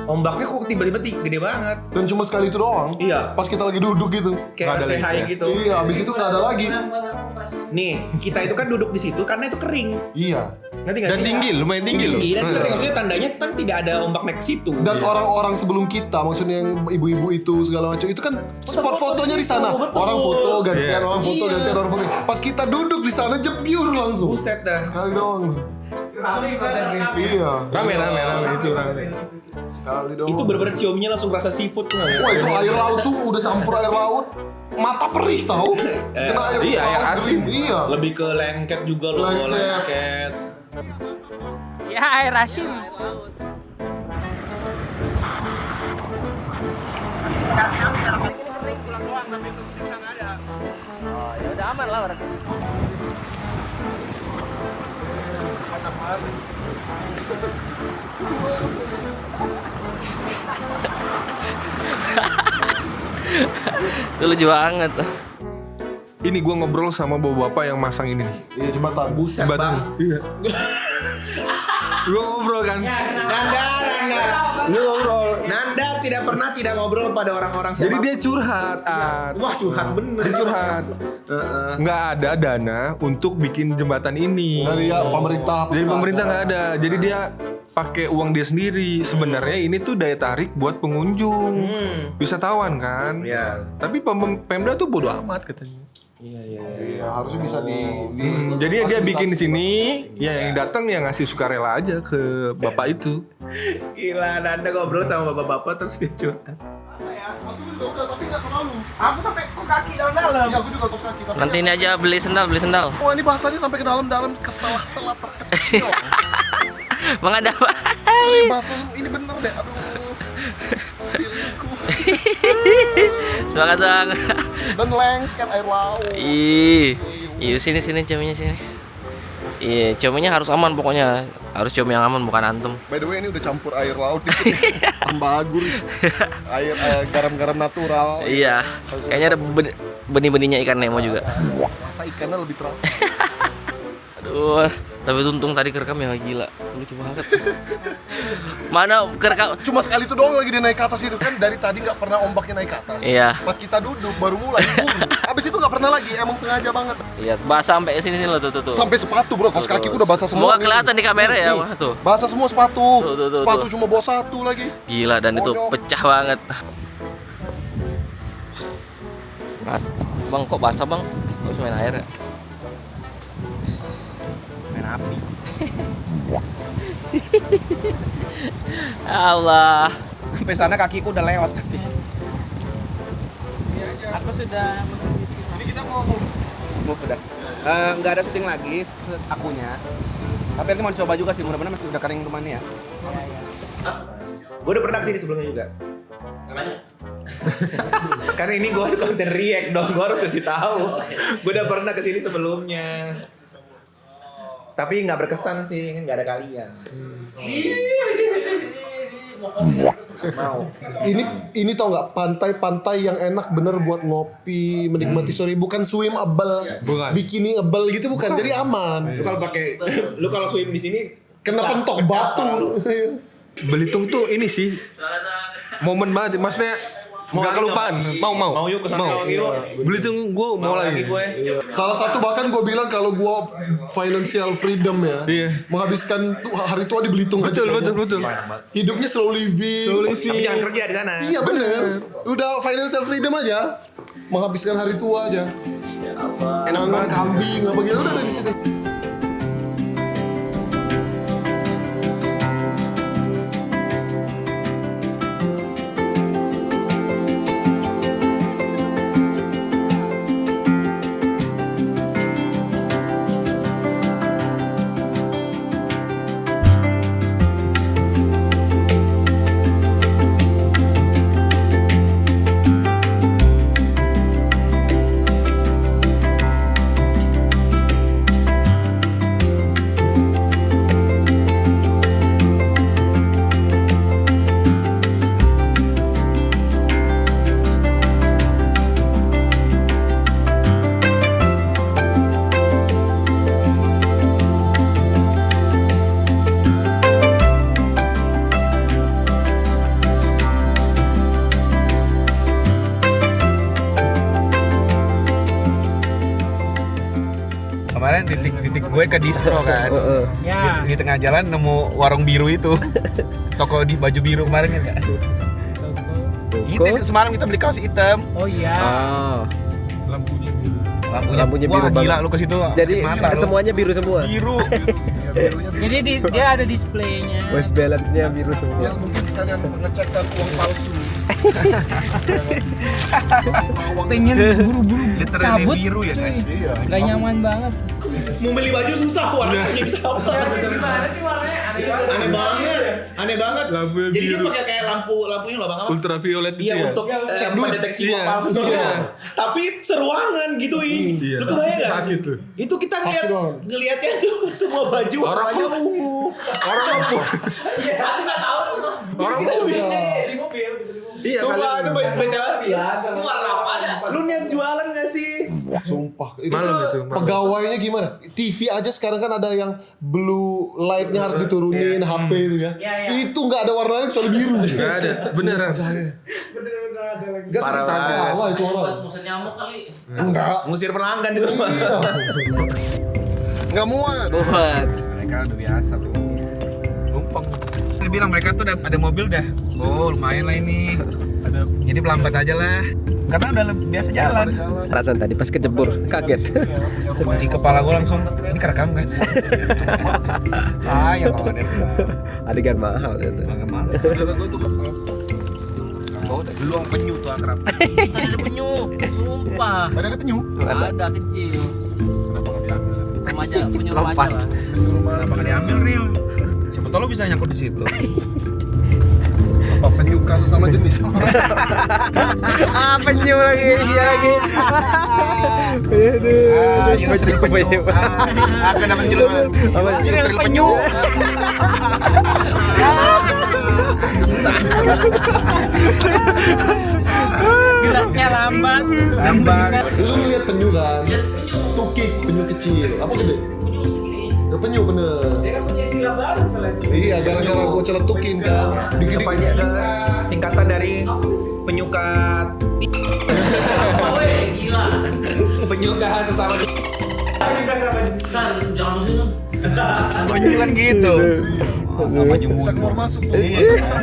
ombaknya kok tiba-tiba gede banget. Dan cuma sekali itu doang. Iya. Pas kita lagi duduk gitu. Kayak say hi gitu. Iya, abis itu nggak ada lagi. Nih, kita itu kan duduk di situ karena itu kering. Iya. Ngerti nggak Dan sih? tinggi, lumayan tinggi loh. Tinggi dan kering. Maksudnya tandanya kan tidak ada ombak naik ke situ. Dan orang-orang sebelum kita, maksudnya yang ibu-ibu itu segala macam, itu kan spot fotonya di sana. Betul. Orang foto gantian, orang foto Iya. gantian, orang foto. Pas kita duduk di sana jebyur langsung. Buset dah. Sekali doang. Iya. Rame itu rame. Sekali doang. Itu bener-bener ciumnya langsung rasa seafood tuh. Wah, itu air laut semua udah campur air laut. Mata perih tahu. Kena air iya, air laut asin. kering. Iya. Lebih ke lengket juga loh, lengket. Ya air asin. Ya udah aman lah berarti. Itu lucu banget. Ini gue ngobrol sama bapak-bapak yang masang ini nih. Iya, jembatan. Buset, Jembatan. Bang. Iya. Gue ngobrol kan. Nanda. Lu ngobrol. Nanda tidak pernah tidak ngobrol pada orang-orang Jadi siapa. dia curhat. Wah, curhat bener. Dia curhat. Nggak ada dana untuk bikin jembatan ini. Dari pemerintah. Dari pemerintah nggak ada. Jadi dia pakai uang dia sendiri. Sebenarnya ini tuh daya tarik buat pengunjung, wisatawan kan. Iya. Tapi Pemda tuh bodo amat katanya. Iya, harusnya bisa di Jadi dia bikin di sini, ya yang datang yang ngasih sukarela aja ke bapak itu. Gila, Nanda ngobrol sama bapak-bapak terus dia curhat. Udah, tapi nggak terlalu. Aku sampai kos kaki dalam-dalam. Iya, aku juga kos kaki. Tapi Nanti ini aja beli sendal. wah, ini bahasanya sampai ke dalam-dalam ke salah-salah terkecil. Bang ada apa? Ini bahasa ini bener deh. Aduh. Siliku. Semangat Bang. Dan lengket air laut. Iya sini ceminya sini. Iya, ceminya harus aman pokoknya. Harus cumi yang aman bukan antum. By the way, ini udah campur air laut nih. Tambah agur. Air garam-garam natural. Iya. Kayaknya ada benih-benihnya ikan Nemo juga. Rasa ikannya lebih terasa. Aduh, tapi untung tadi kerekam ya gila. Itu lucu banget. Mana kerekam? Cuma sekali itu doang lagi dia naik ke atas itu kan, dari tadi nggak pernah ombaknya naik ke atas. Iya. Pas kita duduk baru mulai buru. Abis itu nggak pernah lagi, emang sengaja banget. Iya, basah sampai sini loh tuh. Sampai sepatu bro, kaos kaki udah basah semua. Semoga kelihatan di kamera ya, wah tuh. Basah semua sepatu. Tuh. Sepatu cuma bawa satu lagi. Gila dan itu Konyol. pecah banget. Bang kok basah bang? Harus main air ya? Main api. Allah. Sampai sana kakiku udah lewat tapi. Aku sudah. Jadi kita mau move udah. Nggak ada syuting lagi akunya. Tapi nanti mau coba juga sih, mudah-mudahan masih udah kering kemana ya. Gue udah pernah kesini sebelumnya juga. Karena ini gue suka konten react dong, gue harus kasih tahu. Gue udah pernah kesini sebelumnya. Tapi nggak berkesan sih, kan nggak ada kalian. Mau. Ini tau nggak, pantai-pantai yang enak bener buat ngopi, menikmati sore, bukan swimmable, bikiniable gitu bukan, jadi aman. Lu kalau swim di sini kena pentok batu. Belitung tuh ini sih momen banget, maksudnya nggak kelupaan. Mau yuk kesana yuk. Belitung gue mau lagi. Salah satu bahkan gue bilang kalau gue financial freedom ya, menghabiskan hari tua di Belitung aja. Betul. Hidupnya slow living. Tapi jangan kerja di sana. Iya bener. Udah financial freedom aja, menghabiskan hari tua aja. Nangan kambing apa gitu udah ada di situ. jalan, titik gue ke distro kan. Ya. Di tengah jalan nemu warung biru itu. Toko di baju biru kemarin kan nggak? Itu semalam kita beli kaos hitam. Oh iya. Lampunya Wah, biru gila banget. lu ke situ. Jadi mata lu. semuanya biru semua. Biru. Jadi dia ada displaynya. Waste balance-nya biru semua. Ya mungkin sekalian mengecekkan uang palsu. Pengen buru-buru Literally cabut. biru ya guys. Iya. Gak nyaman banget. Mau beli baju susah warnanya jadi sama. Gimana sih warnanya? Aneh banget. Lampunya Jadi dia biru. pakai kayak lampunya loh Bang apa? Ultraviolet Iya gitu ya. untuk mendeteksi Iya. uang palsu. Iya. Tapi seruangan gituin. Iya. Lu kebayang nggak? Sakit tuh. Itu kita Sakit banget. ngelihatnya tuh semua baju warnanya ungu. Orang apa? Iya. Aku nggak tahu tuh. Orang Kita apa? di mobil. Iya, Sumpah itu kalian- beda. Itu warna apa ada? Lu niat jualan nggak sih? Sumpah. Itu Malam itu. pegawainya gimana? TV aja sekarang kan ada yang blue light-nya harus diturunin, HP itu ya. Itu nggak ada warnanya kecuali biru. Nggak ada, beneran. Gak sampai Allah itu orang. Musim nyamuk kali. Enggak. Ngusir pelanggan di rumah. Iya. Nggak muat. Mereka udah biasa tuh. Lumpeng. Dia bilang mereka tuh ada mobil dah. Oh lumayan lah ini. Jadi pelambat aja lah. Karena udah biasa jalan. Perasaan tadi pas kejebur kaget. Di kepala gue langsung ini kerekam kan? Ya kalau ada Adegan mahal itu. mahal. Saudara gue tuh kau dulu orang penyu tuh akrab. Tadi ada penyu, sumpah. Tadi ada penyu. Ada kecil. Kenapa nggak diambil? Remaja, penyu remaja lah. Kenapa nggak diambil Ril? Siapa tau lo bisa nyangkut di situ. Apa penyu kasus sama jenis? Penyu lagi, iya lagi. Yusril penyu. Aku dapat julukan Yusril penyu. Geraknya lambat. Lu ngeliat penyu kan? Tukik, penyu kecil. Apa gede? Penyu segini. Ya, penyu bener. Dia kan punya istilah baru setelah itu. Iya, gara-gara gue celetukin kan. Dikit-dikit. Kepanjang ke singkatan dari penyuka Woi, gila. penyuka sesama San, jangan musim kan. Penyu kan gitu. Apa Bisa nyumut? keluar masuk tuh.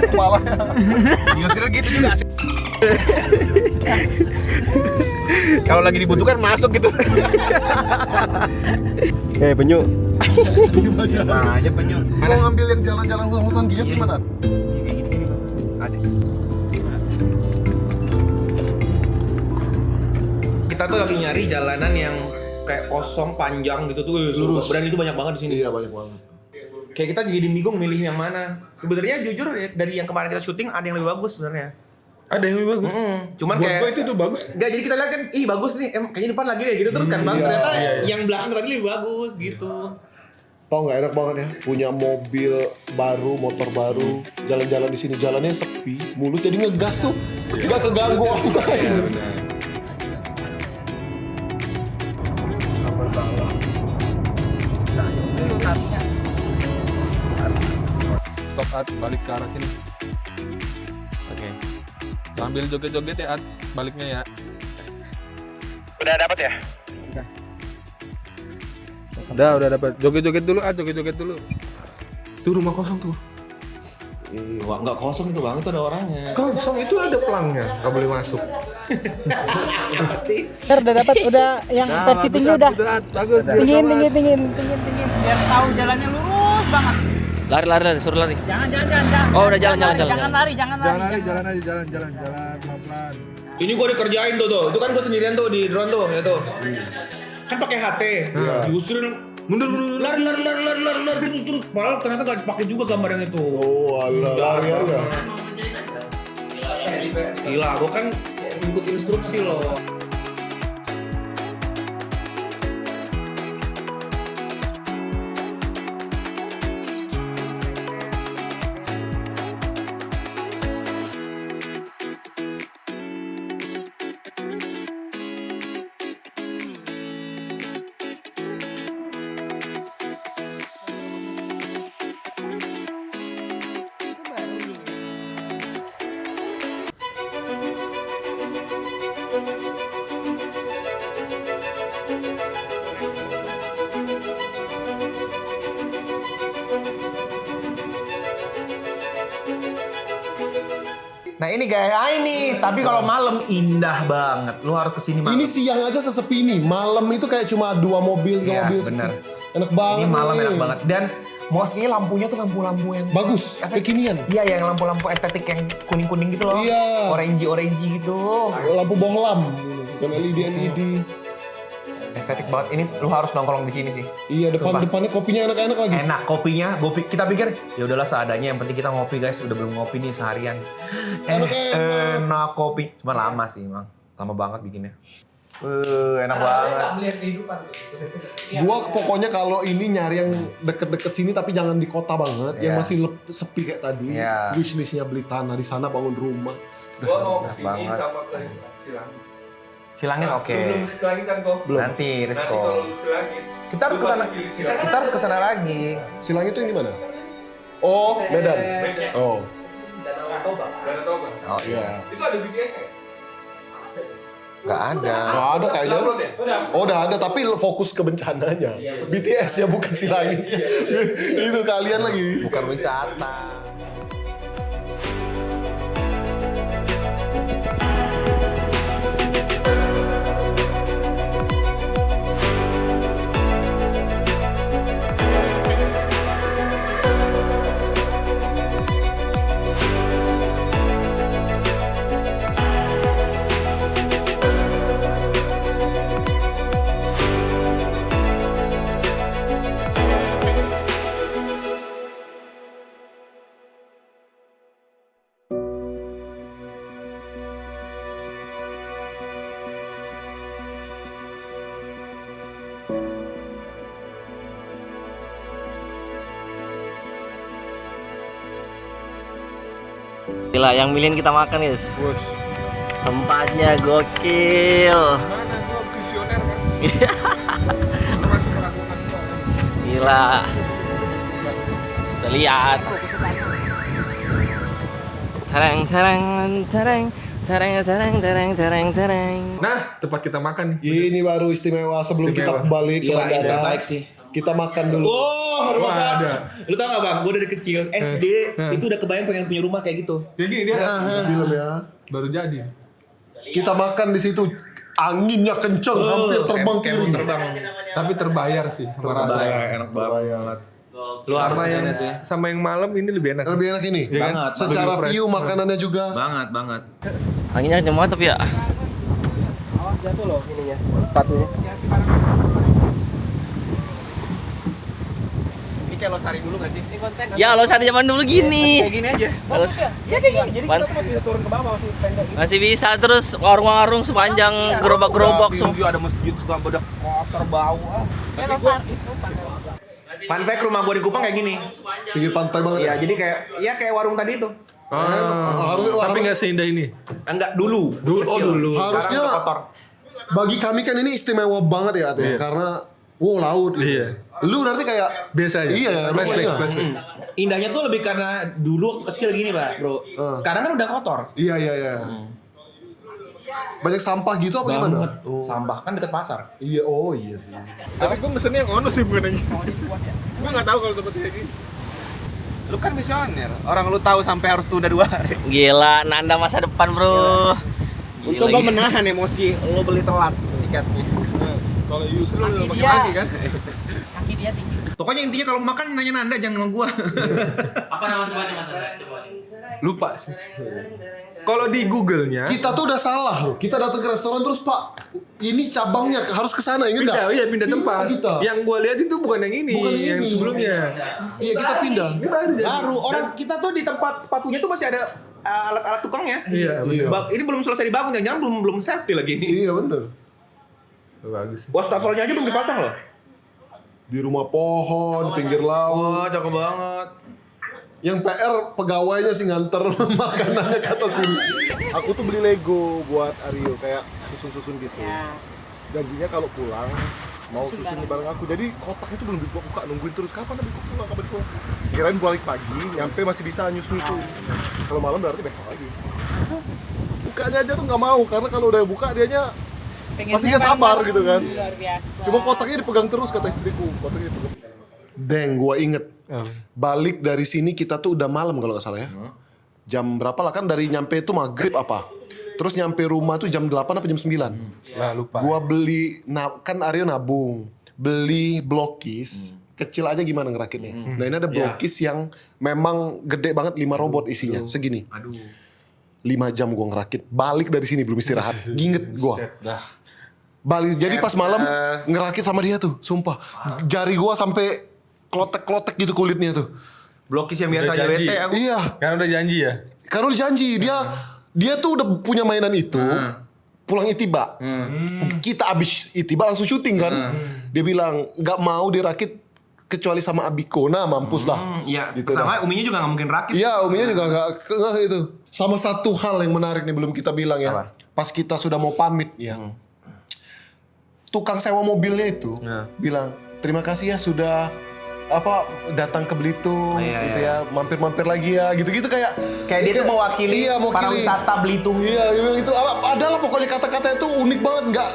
Kepalanya. Yusril gitu juga sih. Kalau lagi dibutuhkan masuk gitu. Penyu. Diem aja. Nah, aja penyu. Mau ngambil yang jalan-jalan hutan gini gimana? Kayak gini. Ada. kita tuh lagi nyari jalanan yang kayak kosong panjang gitu tuh. Lurus. Dan itu banyak banget di sini. Iya, banyak banget. Kayak kita jadi bingung milih yang mana. Sebenarnya jujur ya, dari yang kemarin kita syuting ada yang lebih bagus sebenarnya. Ada yang lebih bagus. Cuman Buat kayak gue itu tuh bagus. Enggak, jadi kita lihat kan, ih bagus nih, kayaknya depan lagi deh gitu terus kan bang. Iya. Ternyata yang belakang tadi lebih bagus gitu. Tau nggak enak banget ya punya mobil baru, motor baru, jalan-jalan di sini jalannya sepi, mulus jadi ngegas tuh, tidak keganggu orang lain. Stop Ad, balik ke arah sini. Oke. Sambil joget-joget ya Ad, baliknya ya. Udah dapat ya? Udah dapat. Joget-joget dulu Ad, joget-joget dulu. Tuh rumah kosong tuh. Wah, nggak kosong itu bang, itu ada orangnya. Kosong itu ada pelangnya, nggak boleh masuk. Ya pasti. Udah dapat, udah yang versi tinggi udah. Bagus. Tinggiin. Biar tahu jalannya lurus banget. Lari, suruh lari. Jangan. Oh, udah jalan. Jangan lari. Jalan aja, jalan pelan-pelan. Ini gua dikerjain tuh. Itu kan gua sendirian tuh di drone tuh, ya tuh. Kan pakai HT. Diusurin Mundur. lari terus. Padahal ternyata nggak dipakai juga gambar yang itu. Oh, alah, lari aja. Gila, gua kan ikut instruksi loh. Nah ini guys, ini tapi kalau malam indah banget. Lu harus kesini malam. Ini siang aja sesepi ini. Malam itu kayak cuma 2 mobil, 3 Iya, mobil. bener. Sepi. Enak banget. Ini malam nih. enak banget. Dan mostly lampunya tuh lampu-lampu yang bagus, kekinian. Iya, yang lampu-lampu estetik yang kuning-kuning gitu loh. Iya. Orange gitu. Lampu bohlam, bukan LED. Estetik banget. Ini lu harus nongkrong di sini sih. Iya, Sumpah. depannya kopinya enak-enak lagi. Enak kopinya. Kita pikir ya udahlah seadanya. Yang penting kita ngopi guys. Udah belum ngopi nih seharian. Enak kopi. Cuma lama sih emang. Lama banget bikinnya. Enak banget. Gua pokoknya kalau ini nyari yang deket-deket sini tapi jangan di kota banget, yang masih sepi kayak tadi. Wishlistnya beli tanah di sana, bangun rumah. Gua mau kesini banget. sama ke Silangit. Silangit oke. Belum Silangit kan kok? Nanti Rizko. kalau Silangit. Kita harus kesana. Kita harus kesana lagi. Silangit itu yang di mana? Oh, Medan. Oh. Danau Toba. Oh iya. Itu ada BTS ya? Gak ada. Gak ada kayaknya. Oh, udah ada tapi fokus ke bencananya. BTS ya, bukan Silangit. Itu kalian lagi. Bukan wisata. Gila, yang milihin kita makan guys. Tempatnya gokil. Mana gua visioner kan? Gila. Udah lihat. Tereng. Nah, tempat kita makan nih. Ini baru istimewa sebelum kita balik ke Gila, ini bandara. terbaik sih. Kita makan dulu. Oh, rumah Wah, Bang. ada. Lu tau gak Bang, gue dari kecil SD itu udah kebayang pengen punya rumah kayak gitu. Kayak gini dia Film ya. baru jadi. Kita makan di situ. Anginnya kenceng, hampir terbang Kayak kiri. mau terbang. Tapi terbayar sih sama rasanya. Enak banget. Lu harus Sama yang kesini sih. sama yang malam ini lebih enak. Lebih enak ini. Iya kan? Banget. Secara Lebih view fresh. makanannya juga. Banget. Anginnya kenceng banget tapi ya. Awas jatuh loh ininya. Sepatunya. Ini kayak Losari dulu gak sih? Ya lo saat zaman dulu gini. Kayak gini aja. Terus Ya kayak gini. Jadi kita tuh bisa turun ke bawah masih pendek. masih bisa terus warung-warung sepanjang gerobak-gerobak View ada masjid suka bedak kotor bau. Fun fact, rumah gue di Kupang kayak gini. Pinggir pantai banget. Iya, jadi kayak warung tadi itu. Tapi nggak seindah ini. Enggak dulu. Dulu. Harusnya Sekarang udah kotor. bagi kami kan ini istimewa banget ya, Ade. Iya. Karena laut. Iya. Lu berarti kayak Biasa aja. Iya, Flashback. rumahnya. Indahnya tuh lebih karena dulu waktu kecil gini, Pak, Bro. Sekarang kan udah kotor. Iya. Banyak sampah gitu apa gimana? Banget. Sampah kan deket pasar. Iya, oh iya sih. Tapi gue mesennya yang ono sih bukan yang ini. Gue nggak tahu kalau tempat kayak gini. Lu kan visioner. Orang lu tahu sampai harus tunda 2 hari. Gila, Nanda masa depan bro. Untung gua menahan emosi lu beli telat tiketnya. Kalau Yusuf lu udah pakai dia. pagi kan? Kaki dia tinggi. Pokoknya intinya kalau makan nanya Nanda jangan sama gua. Apa nama tempatnya Mas Nanda? Coba. Lupa sih. Kalau di Google-nya Kita tuh udah salah loh. Kita datang ke restoran terus, Pak, ini cabangnya harus ke sana, ingat enggak? pindah tempat. Kita. Yang gua lihat itu bukan yang ini, Bukan yang ini. sebelumnya. Iya, kita pindah. Ini baru jadi. Baru orang kita tuh di tempat sepatunya tuh masih ada alat-alat tukangnya. Iya, Iya. Ini belum selesai dibangun, jangan belum safety lagi. Iya, bener. Bagus. Wastafelnya aja belum dipasang loh. Di rumah pohon, pinggir laut. Wah, cakep banget. Yang PR pegawainya sih nganter makanannya ke atas sini. Aku tuh beli Lego buat Aryo, kayak susun-susun gitu. Janjinya kalau pulang mau susun bareng aku. Jadi kotaknya tuh belum dibuka, nungguin terus kapan pulang. Kirain balik pagi, nyampe masih bisa nyusun. Kalau malam berarti besok lagi. Bukanya aja tuh nggak mau, karena kalau udah buka dianya pasti nggak sabar gitu kan. Luar biasa. Cuma kotaknya dipegang terus kata istriku, kotaknya dipegang. Deng, gua inget. Balik dari sini kita tuh udah malam kalau nggak salah ya. jam berapa lah kan dari nyampe itu maghrib apa. Terus nyampe rumah tuh jam 8 apa jam 9. Lah lupa. Gua beli, kan Aryo nabung. Beli blokis. Kecil aja gimana ngerakitnya. Nah ini ada blokis yang memang gede banget 5 robot isinya. Segini. Aduh. 5 jam gua ngerakit. Balik dari sini belum istirahat. Ginget gua. Balik. Jadi pas malam ngerakit sama dia tuh. Sumpah. Jari gua sampai klotek-klotek gitu kulitnya tuh. Blokis yang biasa aja bete aku. Iya. Kan udah janji ya? Karena udah janji. Dia tuh udah punya mainan itu. Pulang Itiba. Kita abis Itiba langsung syuting kan. Dia bilang gak mau dirakit kecuali sama Abiko. Nah mampus lah. Iya. Gitu Pertama Uminya juga gak mungkin rakit. Iya Uminya juga gak itu. Sama satu hal yang menarik nih belum kita bilang ya. Apa? Pas kita sudah mau pamit ya. Tukang sewa mobilnya itu bilang terima kasih ya sudah datang ke Belitung gitu ya, mampir-mampir lagi ya, gitu-gitu kayak dia tuh mewakili para wisata Belitung. Iya, dia bilang itu adalah pokoknya kata-kata itu unik banget,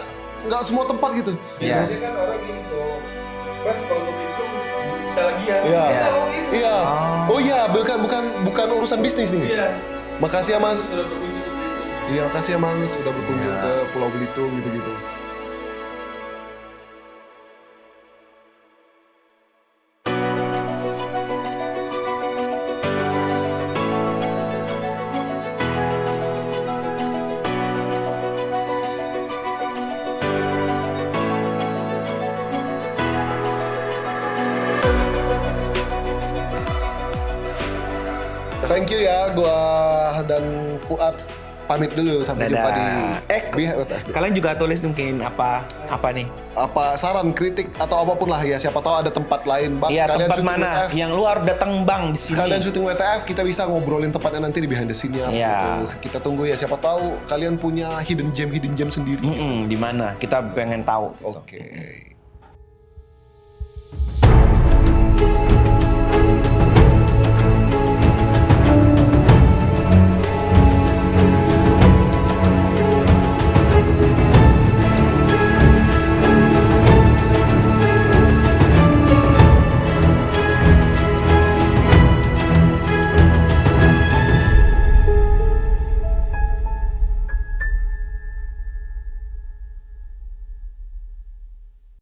nggak semua tempat gitu. Iya. Dia kan orang gini tuh. Mas kalau ke Belitung kita lagi ya. Iya. Iya. Oh iya, bukan urusan bisnis nih. Iya. Makasih ya Mas. Sudah berkunjung ke Belitung. Iya, makasih ya Mas sudah berkunjung ke Pulau Belitung gitu-gitu. Thank you ya, gua dan Fuad pamit dulu sampai jumpa di BHWTF. Kalian juga tulis mungkin apa nih? Apa saran, kritik atau apapun lah ya, siapa tahu ada tempat lain Bang. Iya, Kalian tempat syuting mana WTF, yang luar datang Bang di sini. Kalian syuting WTF, kita bisa ngobrolin tempatnya nanti di behind the scene-nya. Iya. Gitu. Kita tunggu ya, siapa tahu kalian punya hidden gem sendiri. Di mana? Kita pengen tahu. Oke.